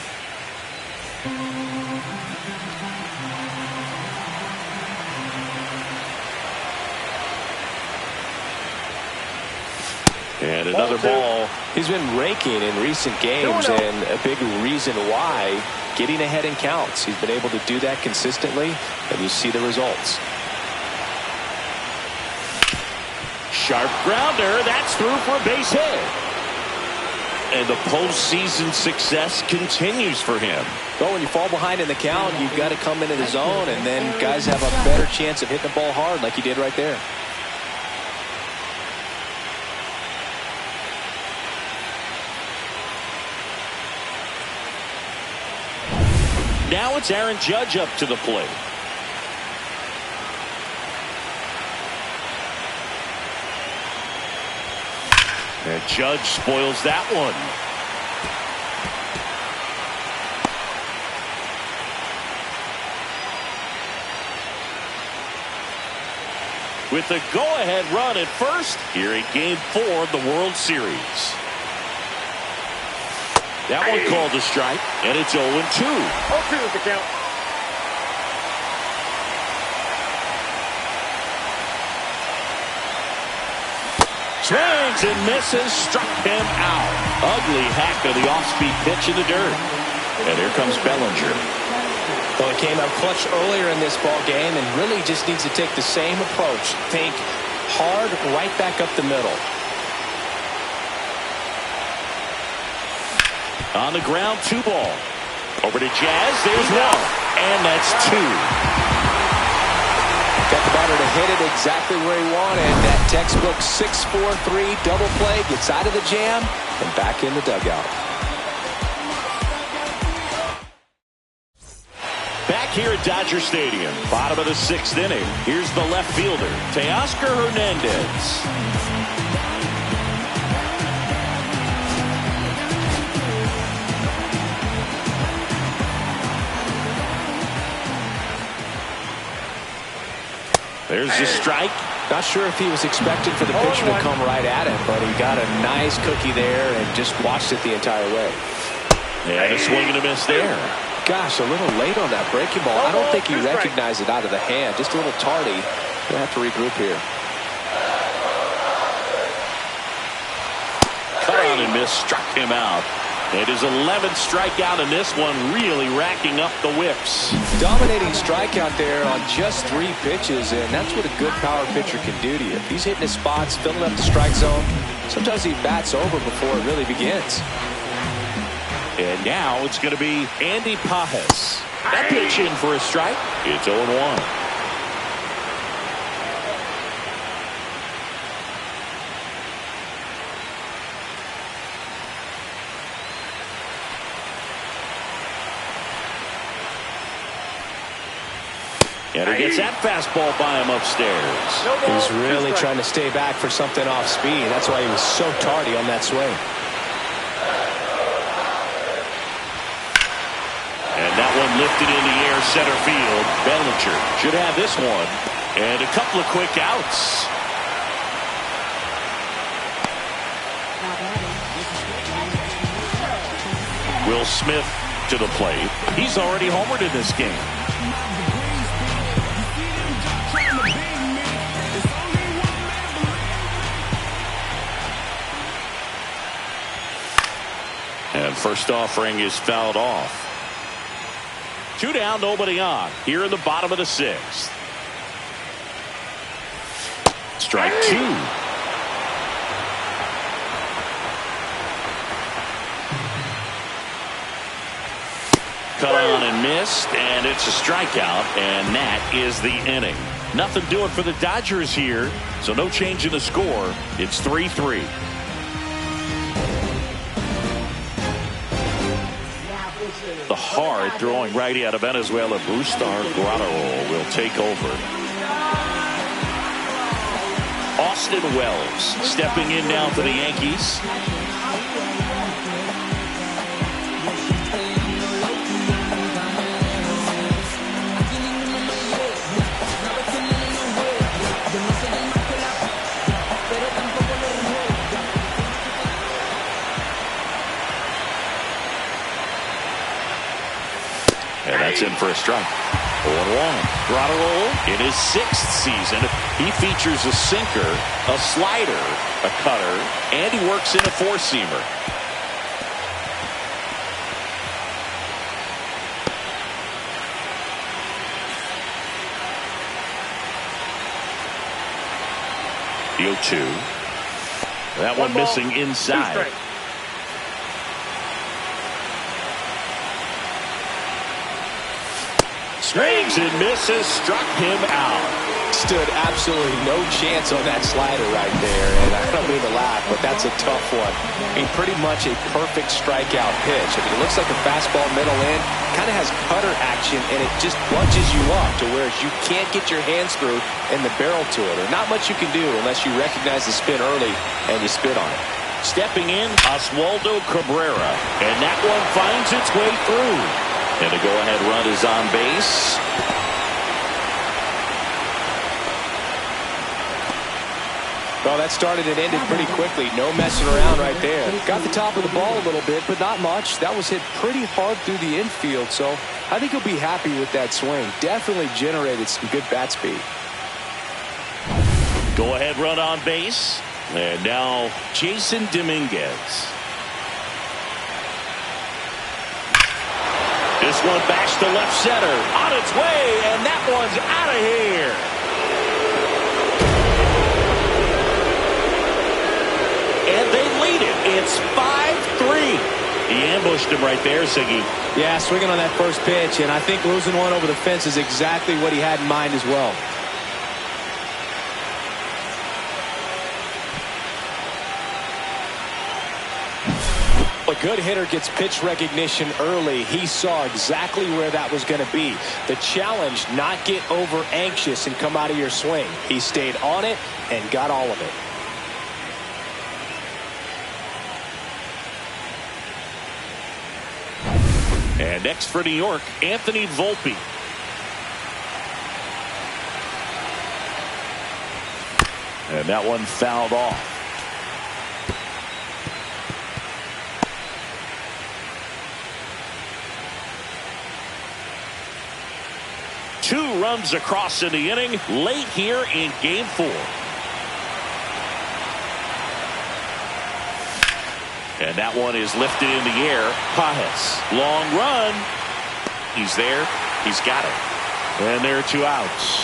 And another ball. He's been raking in recent games, and a big reason why, getting ahead in counts. He's been able to do that consistently, and you see the results. Sharp grounder. That's through for a base hit. And the postseason success continues for him. Well, when you fall behind in the count, you've got to come into the zone, and then guys have a better chance of hitting the ball hard like he did right there. Now it's Aaron Judge up to the plate. And Judge spoils that one. With the go-ahead run at first, here in Game 4 of the World Series. That one called a strike, and it's 0-2. 0-2 is the count. Swings and misses, struck him out. Ugly hack of the off-speed pitch in the dirt. And here comes Bellinger. Well, he came out clutch earlier in this ball game and really just needs to take the same approach. Think hard right back up the middle. On the ground, 2 ball. Over to Jazz. There's 1. And that's 2. Got the batter to hit it exactly where he wanted. That textbook 6-4-3 double play, gets out of the jam and back in the dugout. Back here at Dodger Stadium, bottom of the 6th inning. Here's the left fielder, Teoscar Hernandez. There's the strike. Not sure if he was expecting for the pitcher to come right at him, but he got a nice cookie there and just watched it the entire way. And a swing and a miss there. Gosh, a little late on that breaking ball. I don't think he recognized it out of the hand. Just a little tardy. Gonna have to regroup here. Cut on and miss, struck him out. It is 11th strikeout in this one, really racking up the whips. Dominating strikeout there on just 3 pitches, and that's what a good power pitcher can do to you. If he's hitting his spots, filling up the strike zone, sometimes he bats over before it really begins. And now it's going to be Andy Pages. That pitch in for a strike. It's 0-1. And he gets that fastball by him upstairs. He's really trying to stay back for something off speed. That's why he was so tardy on that swing. And that one lifted in the air, center field. Bellinger should have this one. And a couple of quick outs. Will Smith to the plate. He's already homered in this game. And first offering is fouled off. 2 down, nobody on. Here in the bottom of the 6th. Strike 2. Cut on and missed, and it's a strikeout, and that is the inning. Nothing doing for the Dodgers here, so no change in the score. It's 3-3. The hard throwing righty out of Venezuela, Brusdar Graterol, will take over. Austin Wells stepping in now for the Yankees. And that's in for a strike. 0-1. Graterol in his 6th season. He features a sinker, a slider, a cutter, and he works in a 4-seamer. The 0-2. That one missing inside. Swings and misses, struck him out. Stood absolutely no chance on that slider right there, and I don't mean to laugh, but that's a tough one. I mean, pretty much a perfect strikeout pitch. I mean, it looks like a fastball middle in, kind of has cutter action, and it just bunches you up to where you can't get your hands through and the barrel to it. Or not much you can do unless you recognize the spin early and you spit on it. Stepping in, Oswaldo Cabrera, and that one finds its way through. And a go-ahead run is on base. Well, that started and ended pretty quickly. No messing around right there. Got the top of the ball a little bit, but not much. That was hit pretty hard through the infield, so I think he'll be happy with that swing. Definitely generated some good bat speed. Go-ahead run on base. And now Jason Dominguez. This one backs to left center. On its way, and that one's out of here. And they lead it. It's 5-3. He ambushed him right there, Siggy. Yeah, swinging on that first pitch, and I think losing one over the fence is exactly what he had in mind as well. A good hitter gets pitch recognition early. He saw exactly where that was going to be. The challenge, not get over anxious and come out of your swing. He stayed on it and got all of it. And next for New York, Anthony Volpe. And that one fouled off. Two runs across in the inning late here in Game 4. And that one is lifted in the air. Pages. Long run. He's there. He's got it. And there are 2 outs.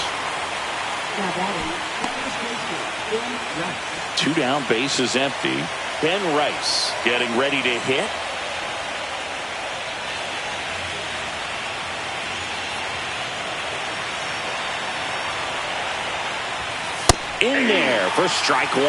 2 down, bases empty. Ben Rice getting ready to hit. In there for strike 1.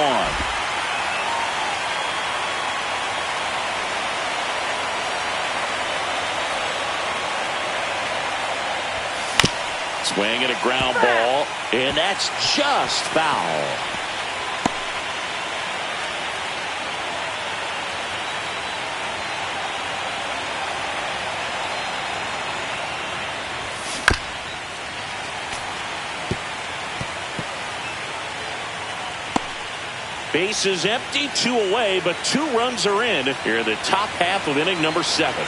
Swing and a ground ball, and that's just foul. Base is empty, 2 away, but 2 runs are in here in the top half of inning number 7.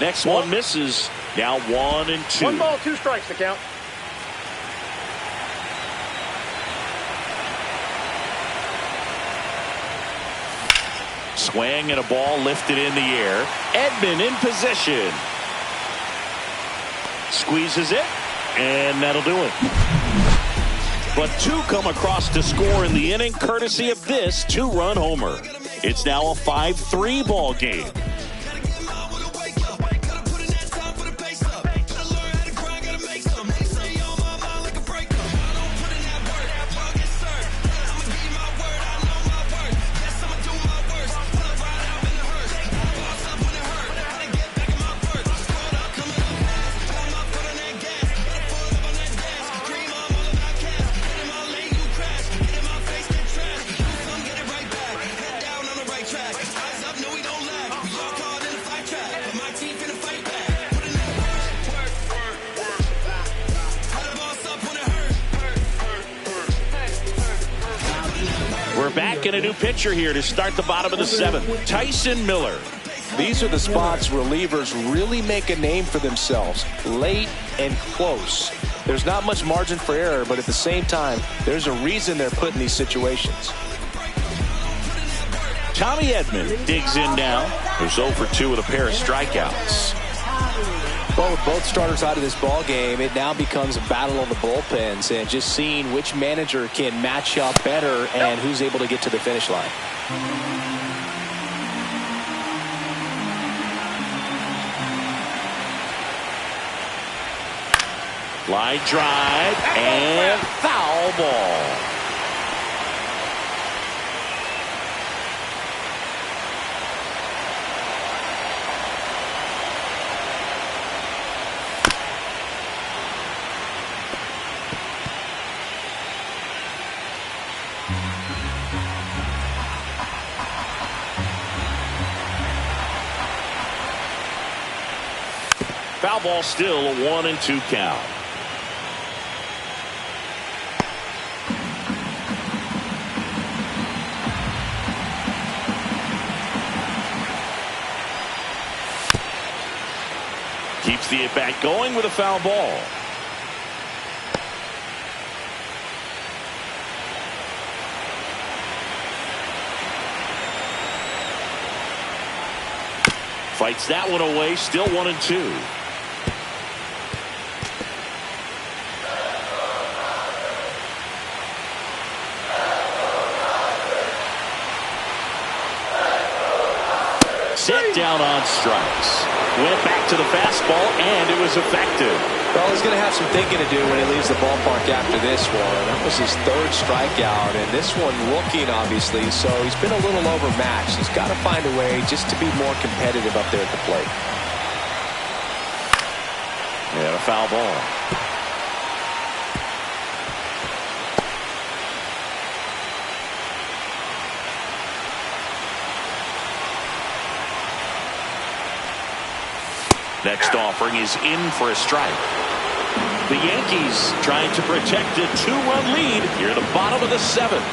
Next one misses. Now 1 and 2. 1 ball, 2 strikes to count. Swing and a ball lifted in the air. Edman in position. Squeezes it, and that'll do it. But 2 come across to score in the inning, courtesy of this 2-run homer. It's now a 5-3 ball game. We're back in a new pitcher here to start the bottom of the 7th. Tyson Miller. These are the spots relievers really make a name for themselves. Late and close. There's not much margin for error, but at the same time, there's a reason they're put in these situations. Tommy Edman digs in now. Who's 0 for 2 with a pair of strikeouts. Both starters out of this ball game, it now becomes a battle of the bullpens and just seeing which manager can match up better and who's able to get to the finish line. Line drive and foul ball. Foul ball, still a 1-2 count. Keeps the at-bat going with a foul ball. Fights that one away, still 1-2. Set down on strikes. Went back to the fastball, and it was effective. Well, he's going to have some thinking to do when he leaves the ballpark after this one. That was his third strikeout, and this one rookie, obviously, so he's been a little overmatched. He's got to find a way just to be more competitive up there at the plate. Yeah, a foul ball. Next offering is in for a strike. The Yankees trying to protect a 2-run lead here at the bottom of the 7th.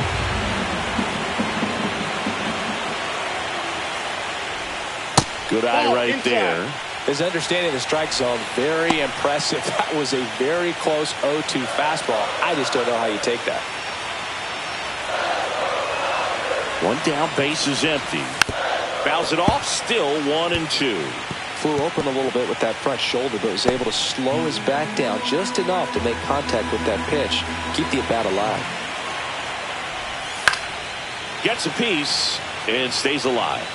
Good eye right there. His understanding of the strike zone, very impressive. That was a very close 0-2 fastball. I just don't know how you take that. One down, base is empty. Fouls it off, still 1-2. Flew open a little bit with that front shoulder, but was able to slow his back down just enough to make contact with that pitch. Keep the at-bat alive. Gets a piece and stays alive.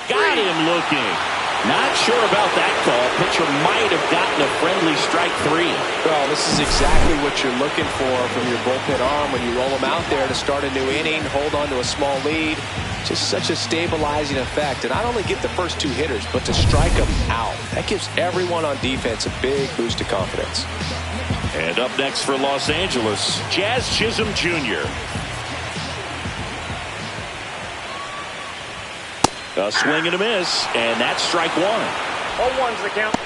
Got him looking. Not sure about that call. Pitcher might have gotten a friendly strike 3. Well, this is exactly what you're looking for from your bullpen arm when you roll them out there to start a new inning, hold on to a small lead. Just such a stabilizing effect. And not only get the first 2 hitters, but to strike them out. That gives everyone on defense a big boost of confidence. And up next for Los Angeles, Jazz Chisholm Jr. A swing and a miss, and that's strike 1. 0-1's the count.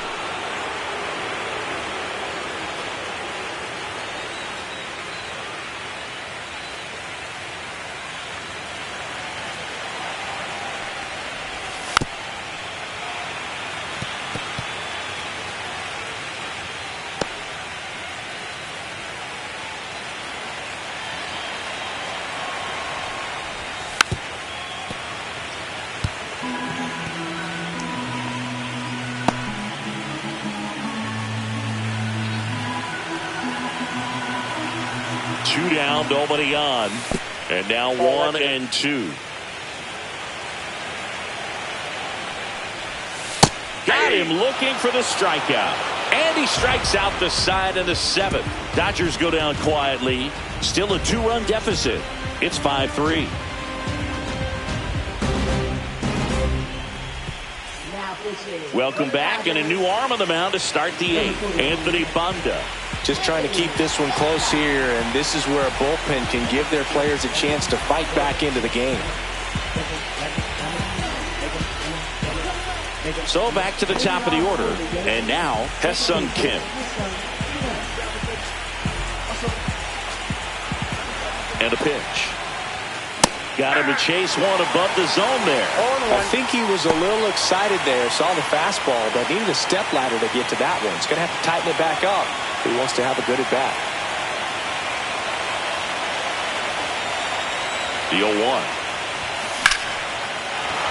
Two down, nobody on. And now 1-2. Got him looking for the strikeout. And he strikes out the side of the 7th. Dodgers go down quietly. Still a 2-run deficit. It's 5-3. Welcome back, and a new arm on the mound to start the 8th. Anthony Banda. Just trying to keep this one close here, and this is where a bullpen can give their players a chance to fight back into the game. So back to the top of the order, and now Ha-Seong Kim. And a pitch. Got him to chase one above the zone there. I think he was a little excited there, saw the fastball, but needed a step ladder to get to that one. He's going to have to tighten it back up if he wants to have a good at-bat. The 0-1.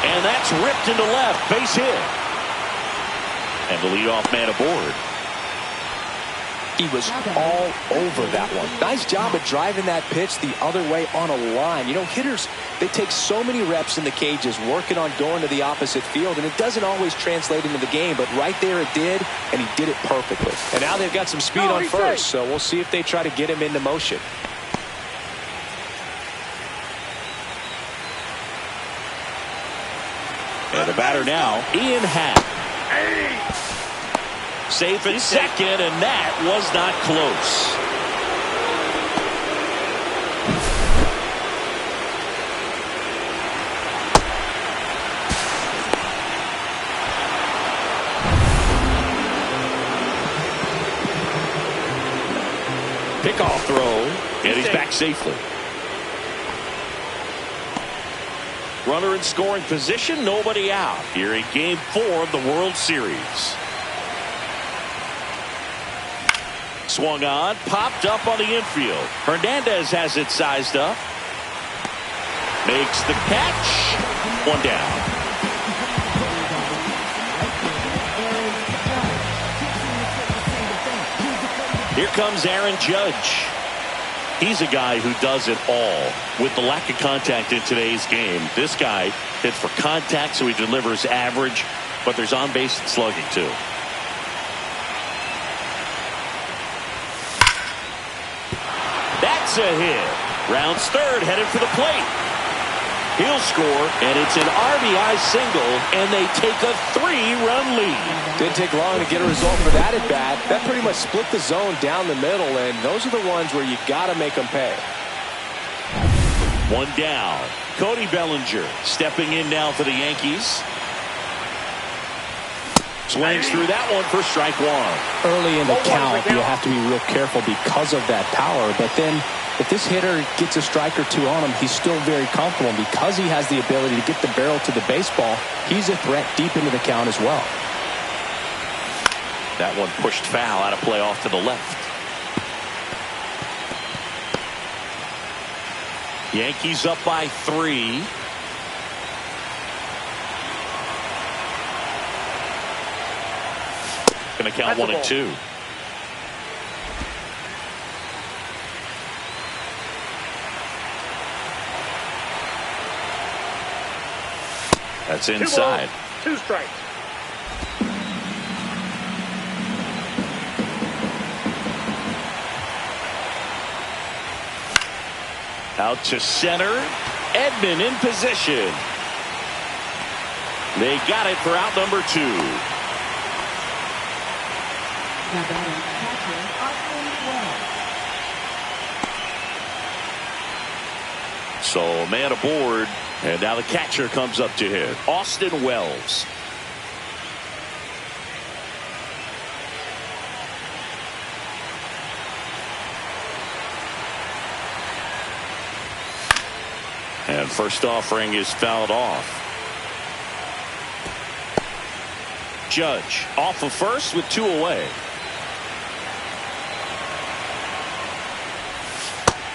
And that's ripped into left, base hit. And the leadoff man aboard. He was all over that one. Nice job of driving that pitch the other way on a line. You know, hitters, they take so many reps in the cages working on going to the opposite field, and it doesn't always translate into the game, but right there it did, and he did it perfectly. And now they've got some speed on first, so we'll see if they try to get him into motion. And the batter now, Ian Happ. Safe at second, and that was not close. Pickoff throw, and he's back safely. Runner in scoring position, nobody out here in Game 4 of the World Series. Swung on, popped up on the infield. Hernandez has it sized up. Makes the catch. One down. Here comes Aaron Judge. He's a guy who does it all. With the lack of contact in today's game, this guy hits for contact, so he delivers average, but there's on-base slugging too. That's a hit. Rounds third, headed for the plate. He'll score, and it's an RBI single, and they take a 3-run lead. Didn't take long to get a result for that at bat. That pretty much split the zone down the middle, and those are the ones where you got to make them pay. One down. Cody Bellinger stepping in now for the Yankees. Swings through that one for strike one. Early in the count, you have to be real careful because of that power. But then if this hitter gets a strike or two on him, he's still very comfortable. And because he has the ability to get the barrel to the baseball, he's a threat deep into the count as well. That one pushed foul, out of play off to the left. Yankees up by 3. Going to count 1 and 2. That's inside. 2 strikes. Out to center. Edman in position. They got it for out number 2. So a man aboard, and now the catcher comes up to hit. Austin Wells. And first offering is fouled off. Judge off of first with 2 away.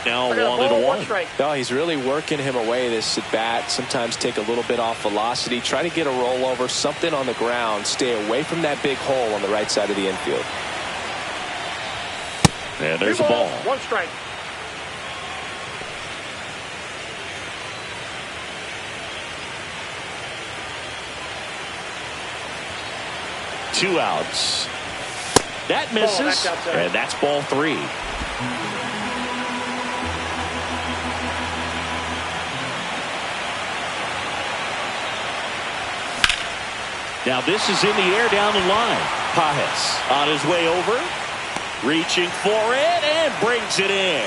Now 1-1. No, he's really working him away this at bat. Sometimes take a little bit off velocity. Try to get a rollover, something on the ground. Stay away from that big hole on the right side of the infield. And there's a ball. 1 strike. Two outs. That misses, and that's ball 3. Now this is in the air down the line. Pages on his way over, reaching for it, and brings it in.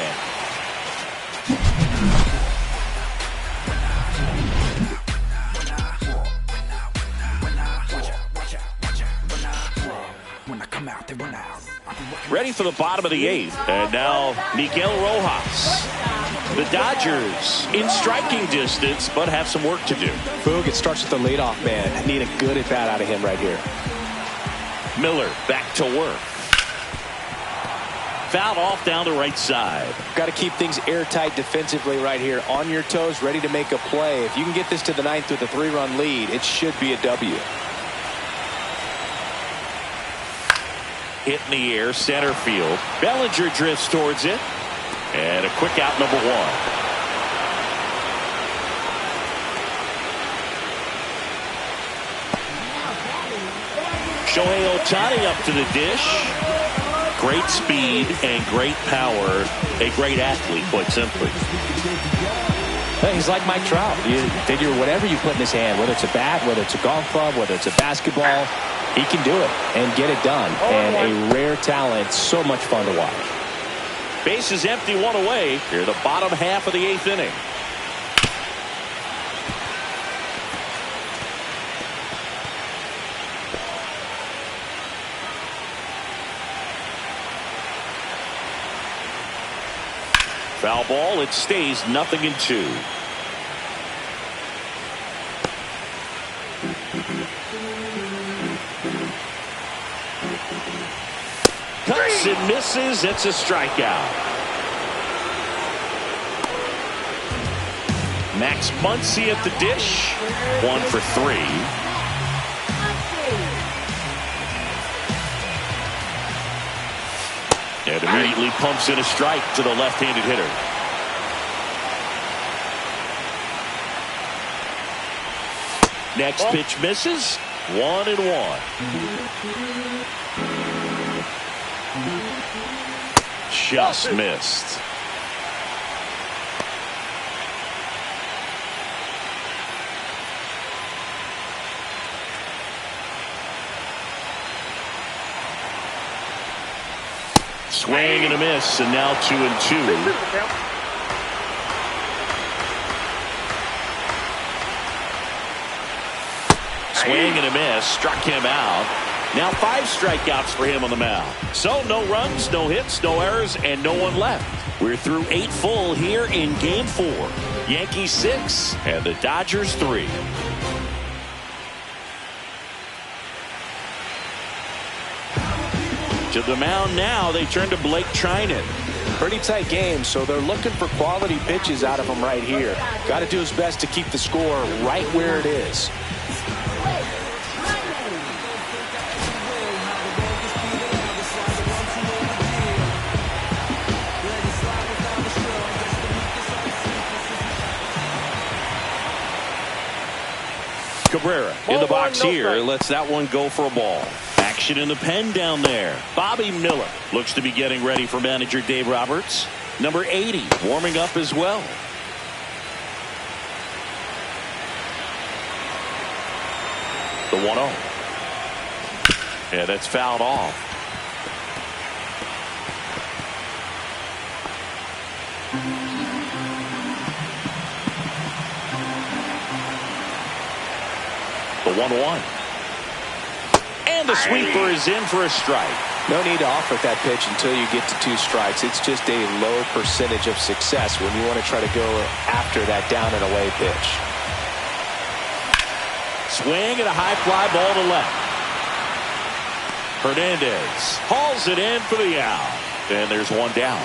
Ready for the bottom of the 8th, and now Miguel Rojas. The Dodgers in striking distance, but have some work to do. Boog, it starts with the leadoff man. Need a good at bat out of him right here. Miller back to work. Fouled off down the right side. Got to keep things airtight defensively right here. On your toes, ready to make a play. If you can get this to the 9th with a 3-run lead, it should be a W. hit in the air, center field. Bellinger drifts towards it. And a quick out, number one. Shohei Ohtani up to the dish. Great speed and great power. A great athlete, quite simply. He's like Mike Trout. You figure whatever you put in his hand, whether it's a bat, whether it's a golf club, whether it's a basketball, he can do it and get it done. And a rare talent, so much fun to watch. Base is empty, one away. Here, the bottom half of the 8th inning. Foul ball. It stays 0-2. Cuts and misses. It's a strikeout. Max Muncy at the dish. 1 for 3. And immediately pumps in a strike to the left-handed hitter. Next pitch misses. 1-1. Just missed. Swing and a miss, and now 2-2. Swing and a miss, struck him out. Now 5 strikeouts for him on the mound. So no runs, no hits, no errors, and no one left. We're through 8 full here in Game 4. Yankees 6 and the Dodgers 3. To the mound now, they turn to Blake Treinen. Pretty tight game, so they're looking for quality pitches out of him right here. Got to do his best to keep the score right where it is. Cabrera in the box here. Lets that one go for a ball. Action in the pen down there. Bobby Miller looks to be getting ready for manager Dave Roberts. Number 80 warming up as well. The 1-0. Yeah, that's fouled off. The 1-1. And the sweeper is in for a strike. No need to offer that pitch until you get to 2 strikes. It's just a low percentage of success when you want to try to go after that down and away pitch. Swing and a high fly ball to left. Hernandez hauls it in for the out. And there's one down.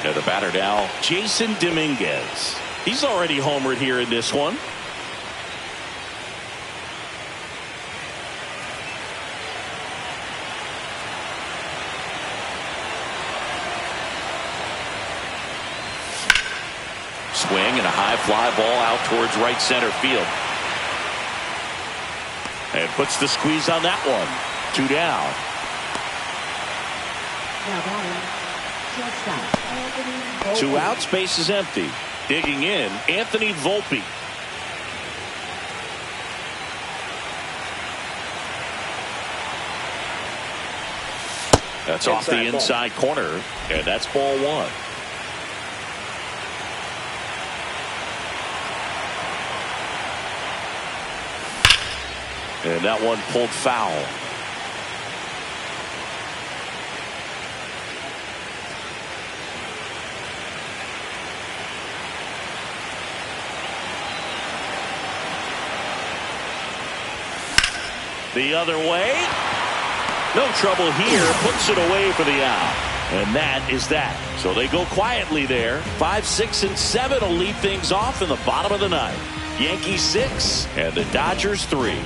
And the batter now, Jason Dominguez. He's already homered here in this one. Swing and a high fly ball out towards right center field. And puts the squeeze on that one. 2 down. 2 outs, base is empty. Digging in, Anthony Volpe. That's off the inside corner, and that's ball 1. And that one pulled foul. The other way. No trouble here. Puts it away for the out. And that is that. So they go quietly there. 5, 6, and 7 will lead things off in the bottom of the 9th. Yankees 6 and the Dodgers 3.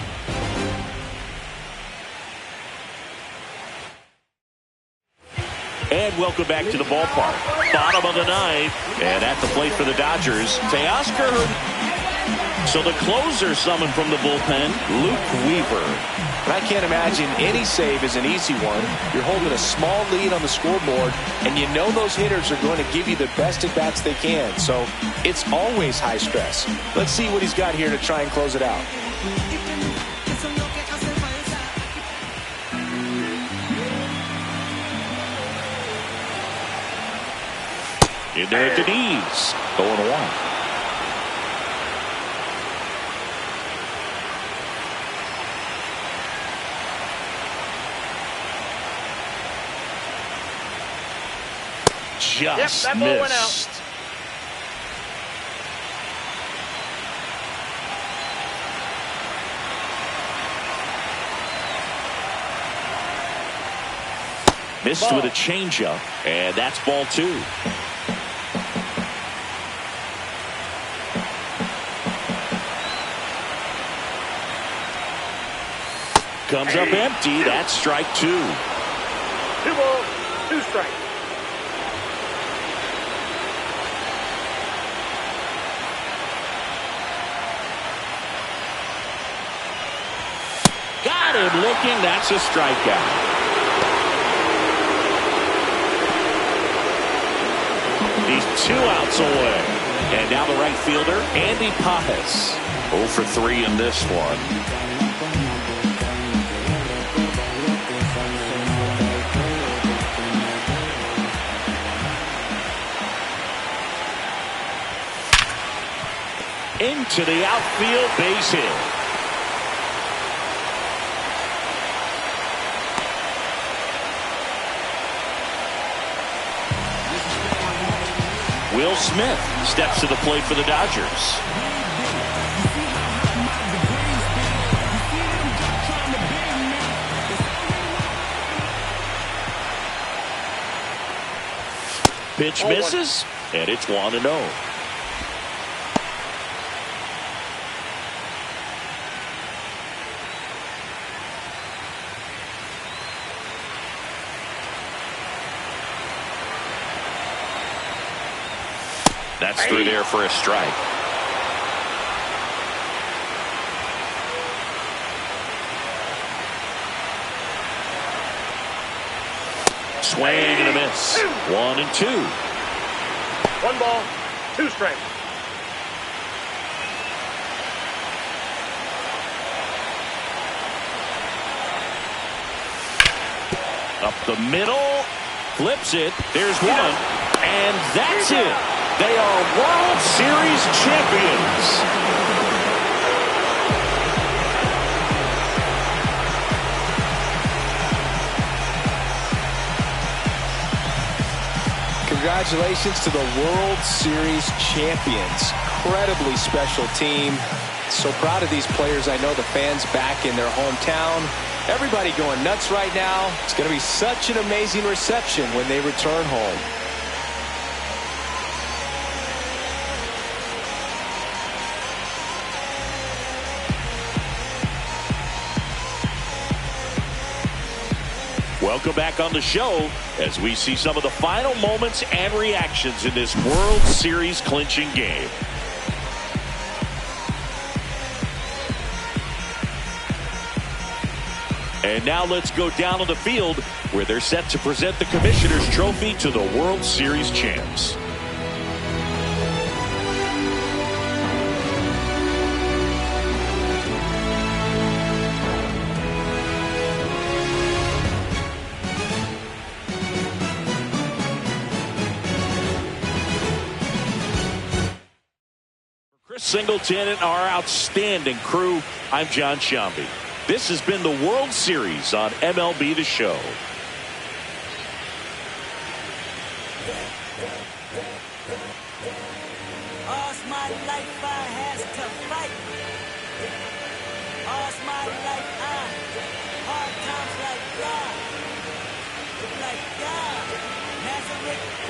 And welcome back to the ballpark. Bottom of the ninth. And at the plate for the Dodgers, Teoscar. So the closer summoned from the bullpen, Luke Weaver. And I can't imagine any save is an easy one. You're holding a small lead on the scoreboard, and you know those hitters are going to give you the best at-bats they can. So it's always high stress. Let's see what he's got here to try and close it out. In there at the knees. 0-1. Just that ball went missed. Missed with a changeup, and that's ball 2. Comes up empty. That's strike 2. 2 balls, 2 strikes. Got him looking. That's a strikeout. He's 2 outs away. And now the right fielder, Andy Pajes. 0 for 3 in this one. Into the outfield, base hit. Will Smith steps to the plate for the Dodgers. Pitch misses, and it's 1-0. That's through there for a strike. Swing and a miss. 1-2. 1 ball, 2 strikes. Up the middle. Flips it. There's one. And that's it. They are World Series champions. Congratulations to the World Series champions. Incredibly special team. So proud of these players. I know the fans back in their hometown. Everybody going nuts right now. It's going to be such an amazing reception when they return home. Welcome back on the show as we see some of the final moments and reactions in this World Series clinching game. And now let's go down on the field where they're set to present the Commissioner's Trophy to the World Series champs. Chris Singleton and our outstanding crew, I'm John Sciambi. This has been the World Series on MLB The Show. All's my life I has to fight. All's my life hard times like God. Like God. Nazareth.